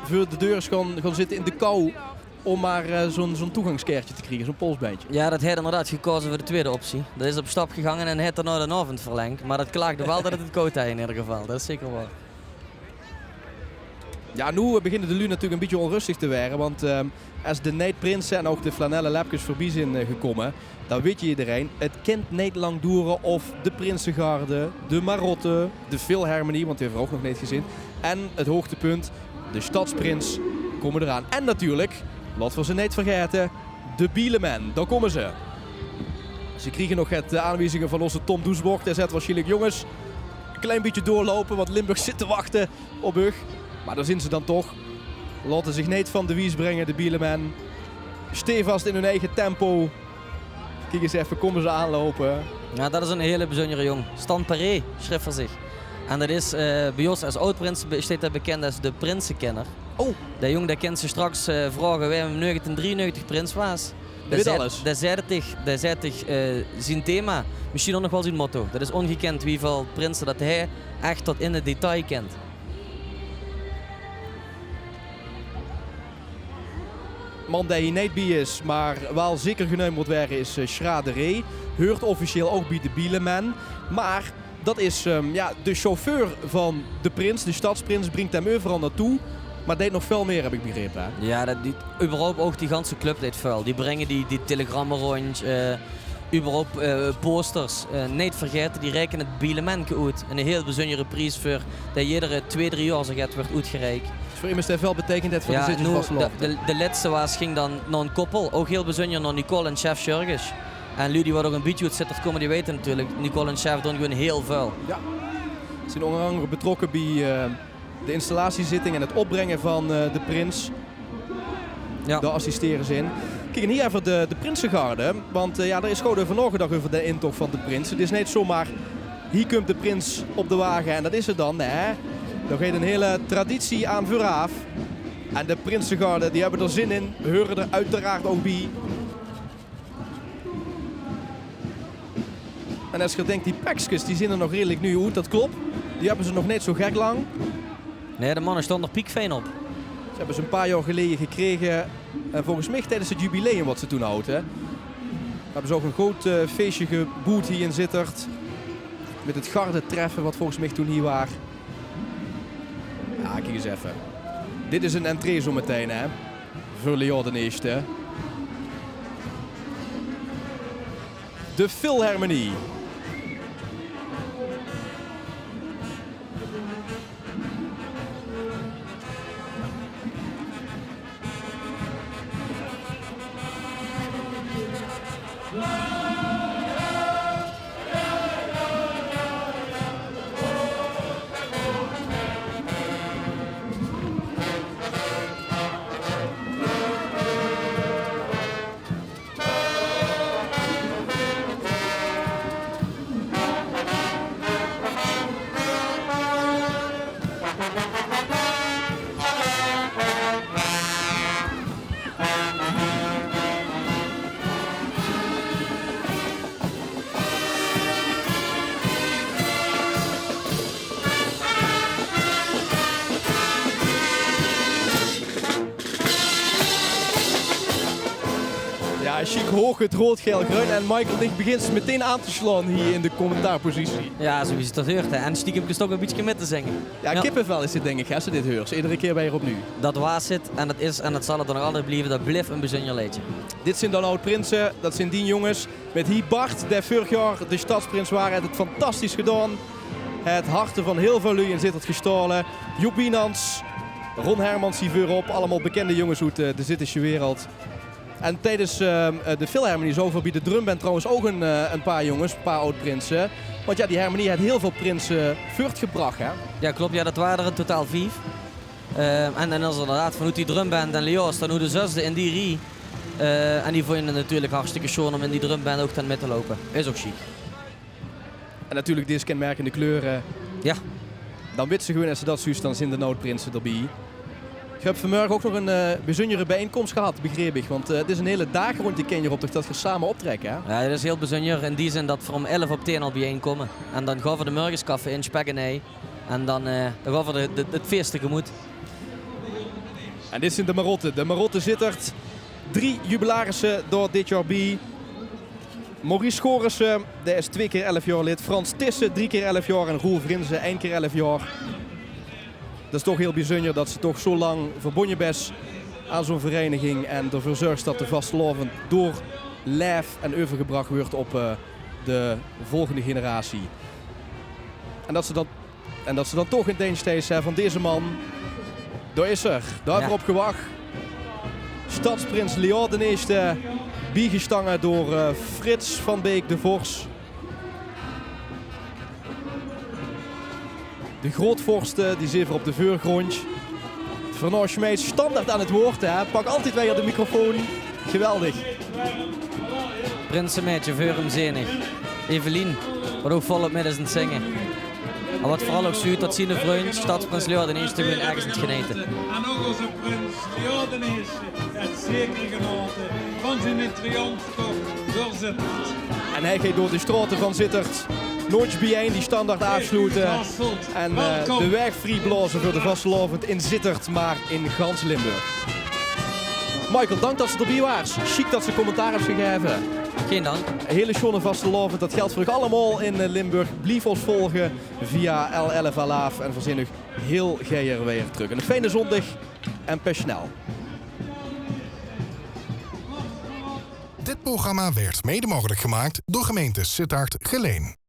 [SPEAKER 2] voor de deur is gaan zitten in de kou om maar zo'n toegangskaartje te krijgen, zo'n polsbandje.
[SPEAKER 3] Ja, dat heeft inderdaad gekozen voor de tweede optie. Dat is op stap gegaan en heeft er naar de avond verlengd. Maar dat klaagde wel dat het koud is in ieder geval, dat is zeker waar.
[SPEAKER 2] Ja, nu beginnen de lui natuurlijk een beetje onrustig te worden, want als de Nate Prinsen en ook de Flanelle Lepkes voorbij zijn gekomen, dan weet je iedereen, het kent niet lang duren of de Prinsengarde, de Marotte, de Philharmonie, want die hebben we ook nog niet gezien, en het hoogtepunt, de Stadsprins, komen eraan. En natuurlijk, laten we ze niet vergeten, de Bieleman, daar komen ze. Ze kregen nog het aanwijzingen van onze Tom Doesborg, hij zegt waarschijnlijk jongens, een klein beetje doorlopen, want Limburg zit te wachten op Ug. Maar daar zijn ze dan toch. Laten zich niet van de wies brengen, de Bieleman. Stevast in hun eigen tempo. Kijk eens even, komen ze aanlopen.
[SPEAKER 3] Ja, dat is een hele bijzondere jong. Stan Paré schrijft voor zich. En dat is bij ons als oud-prins staat hij bekend als de prinsenkenner.
[SPEAKER 2] Oh.
[SPEAKER 3] Dat jong dat kent ze straks vragen wij hem 1993 prins was.
[SPEAKER 2] Weet alles.
[SPEAKER 3] Dat zei zijn thema. Misschien ook nog wel zijn motto. Dat is ongekend hoeveel prinsen dat hij echt tot in het detail kent.
[SPEAKER 2] Man die hier niet bij is, maar wel zeker genoemd moet worden, is Schraderé. Hoort officieel ook bij de Bieleman. Maar dat is de chauffeur van de prins, de stadsprins, brengt hem overal naartoe. Maar deed nog veel meer, heb ik begrepen. Hè?
[SPEAKER 3] Ja, überhaupt ook die ganse club deed vuil. Die brengen die telegrammen rond, überhaupt posters. Niet vergeten, die reiken het Bieleman uit. En een heel bijzondere prijs voor dat iedere 2-3 jaar zo wordt uitgereikt.
[SPEAKER 2] Dus voor iemand is veel betekend voor de zitjes
[SPEAKER 3] de laatste ging dan naar een koppel. Ook heel bijzonder naar Nicole en chef Jurgens. En Ludie wat ook een beetje uit zit komen, die weten natuurlijk. Nicole en chef doen gewoon heel vuil.
[SPEAKER 2] Ja. Ze zijn onder andere betrokken bij de installatiezitting en het opbrengen van de prins. Daar assisteren ze in. Kijk, en hier even de Prinsengarde. Want er is gewoon over nagedacht over de intocht van de prins. Het is niet zomaar, hier komt de prins op de wagen en dat is het dan. Nee, daar gaat een hele traditie aan vooraf. En de Prinsengarde, die hebben er zin in. Horen er uiteraard ook bij. En als je denkt, die pakjes, die zien er nog redelijk nieuw uit. Dat klopt. Die hebben ze nog niet zo gek lang.
[SPEAKER 3] Nee, de mannen stonden er piekfijn op.
[SPEAKER 2] Ze hebben ze een paar jaar geleden gekregen. Volgens mij tijdens het jubileum wat ze toen houden. Hebben ze ook een groot feestje geboet hier in Sittard. Met het garde treffen wat volgens mij toen hier was. Ja, kijk eens even. Dit is een entree zo meteen, hè. Voor Leo de eerste. De Philharmonie. Ja, chic hoog, het rood, geel, groen. En Michael Dicht begint meteen aan te slaan hier in de commentaarpositie.
[SPEAKER 3] Ja, zo is het dat hoort. Hè. En stiekem toch een beetje met te zingen.
[SPEAKER 2] Ja, kippenvel is dit denk ik, als je dit hoort. Iedere keer weer opnieuw.
[SPEAKER 3] Dat was het en dat is en dat zal het dan nog altijd blijven. Dat blijft een bijzonder liedje.
[SPEAKER 2] Dit zijn dan oud-prinsen, dat zijn die jongens. Met hier Bart, die vorig jaar de stadsprins waren, heeft het fantastisch gedaan. Het harten van heel veel lui in Sittard gestolen. Joep Wienans, Ron Hermans hier voorop. Allemaal bekende jongens uit de Zittersche wereld. En tijdens de Philharmonie zo bij de drumband trouwens ook een paar jongens, een paar oud-prinsen. Want ja, die harmonie heeft heel veel prinsen voortgebracht, hè?
[SPEAKER 3] Ja, klopt. Ja, dat waren er in totaal 5. En dan is er inderdaad vanuit die drumband en Leo's dan hoe de zesde in die rie. En die vonden het natuurlijk hartstikke schoon om in die drumband ook mee te lopen. Is ook chic.
[SPEAKER 2] En natuurlijk deze kenmerkende kleuren.
[SPEAKER 3] Ja.
[SPEAKER 2] Dan weten ze gewoon als ze dat zuust, dan zijn de oud-prinsen erbij. Je hebt vanmorgen ook nog een bijzondere bijeenkomst gehad, begreep ik. Want het is een hele dag rond die Kenjerop dat je samen optrekken. Hè?
[SPEAKER 3] Ja, dat is heel bijzonder in die zin dat we om 11 op 10 al bijeenkomen. En dan gaan we de morgenskaffe in Speggenij. En dan gaan we het feest tegemoet.
[SPEAKER 2] En dit zijn de Marotten. De Marotten Sittard. 3 jubilarissen door dit jaar bij. Maurice Schorissen, die is 2 keer 11 jaar lid. Frans Tissen, 3 keer 11 jaar. En Roel Vrinsen, 1 keer 11 jaar. Dat is toch heel bijzonder dat ze toch zo lang verbonden is aan zo'n vereniging. En ervoor zorgt dat de vastelovend door lijf en overgebracht wordt op de volgende generatie. En dat ze dan toch in dienst zijn van deze man. Daar is er. Daar hebben we op gewacht. Stadsprins Leo de eerste. Biegestangen door Frits van Beek de Vors. De grootvorsten die zitten op de voorgrond. Fernand Schmeets standaard aan het woord. Hè. Pak altijd weer de microfoon. Geweldig.
[SPEAKER 3] Prinsenmeidje, voor hem zenig. Evelien, wat ook volop met is aan het zingen. En wat vooral ook zuurt, dat zien de vriend, stadsprins Leo de eerste gewoon ergens aan het genieten.
[SPEAKER 4] En ook onze prins Leo de eerste heeft zeker genoten van zijn triomftocht door Sittard.
[SPEAKER 2] En hij gaat door de straten van Sittard. Nooit bijeen die standaard afsluiten. En de weg free blazen voor de vastelovend in Sittard, maar in gans Limburg. Michael, dank dat ze erbij waren. Chic dat ze commentaar hebben gegeven.
[SPEAKER 3] Geen dank.
[SPEAKER 2] Een hele schone vastelovend, dat geldt voor u allemaal in Limburg. Blijf ons volgen via L11 Alaaf en voorzinnig heel geier weer terug. Een fijne zondag en per snel.
[SPEAKER 1] Dit programma werd mede mogelijk gemaakt door gemeente Sittard-Geleen.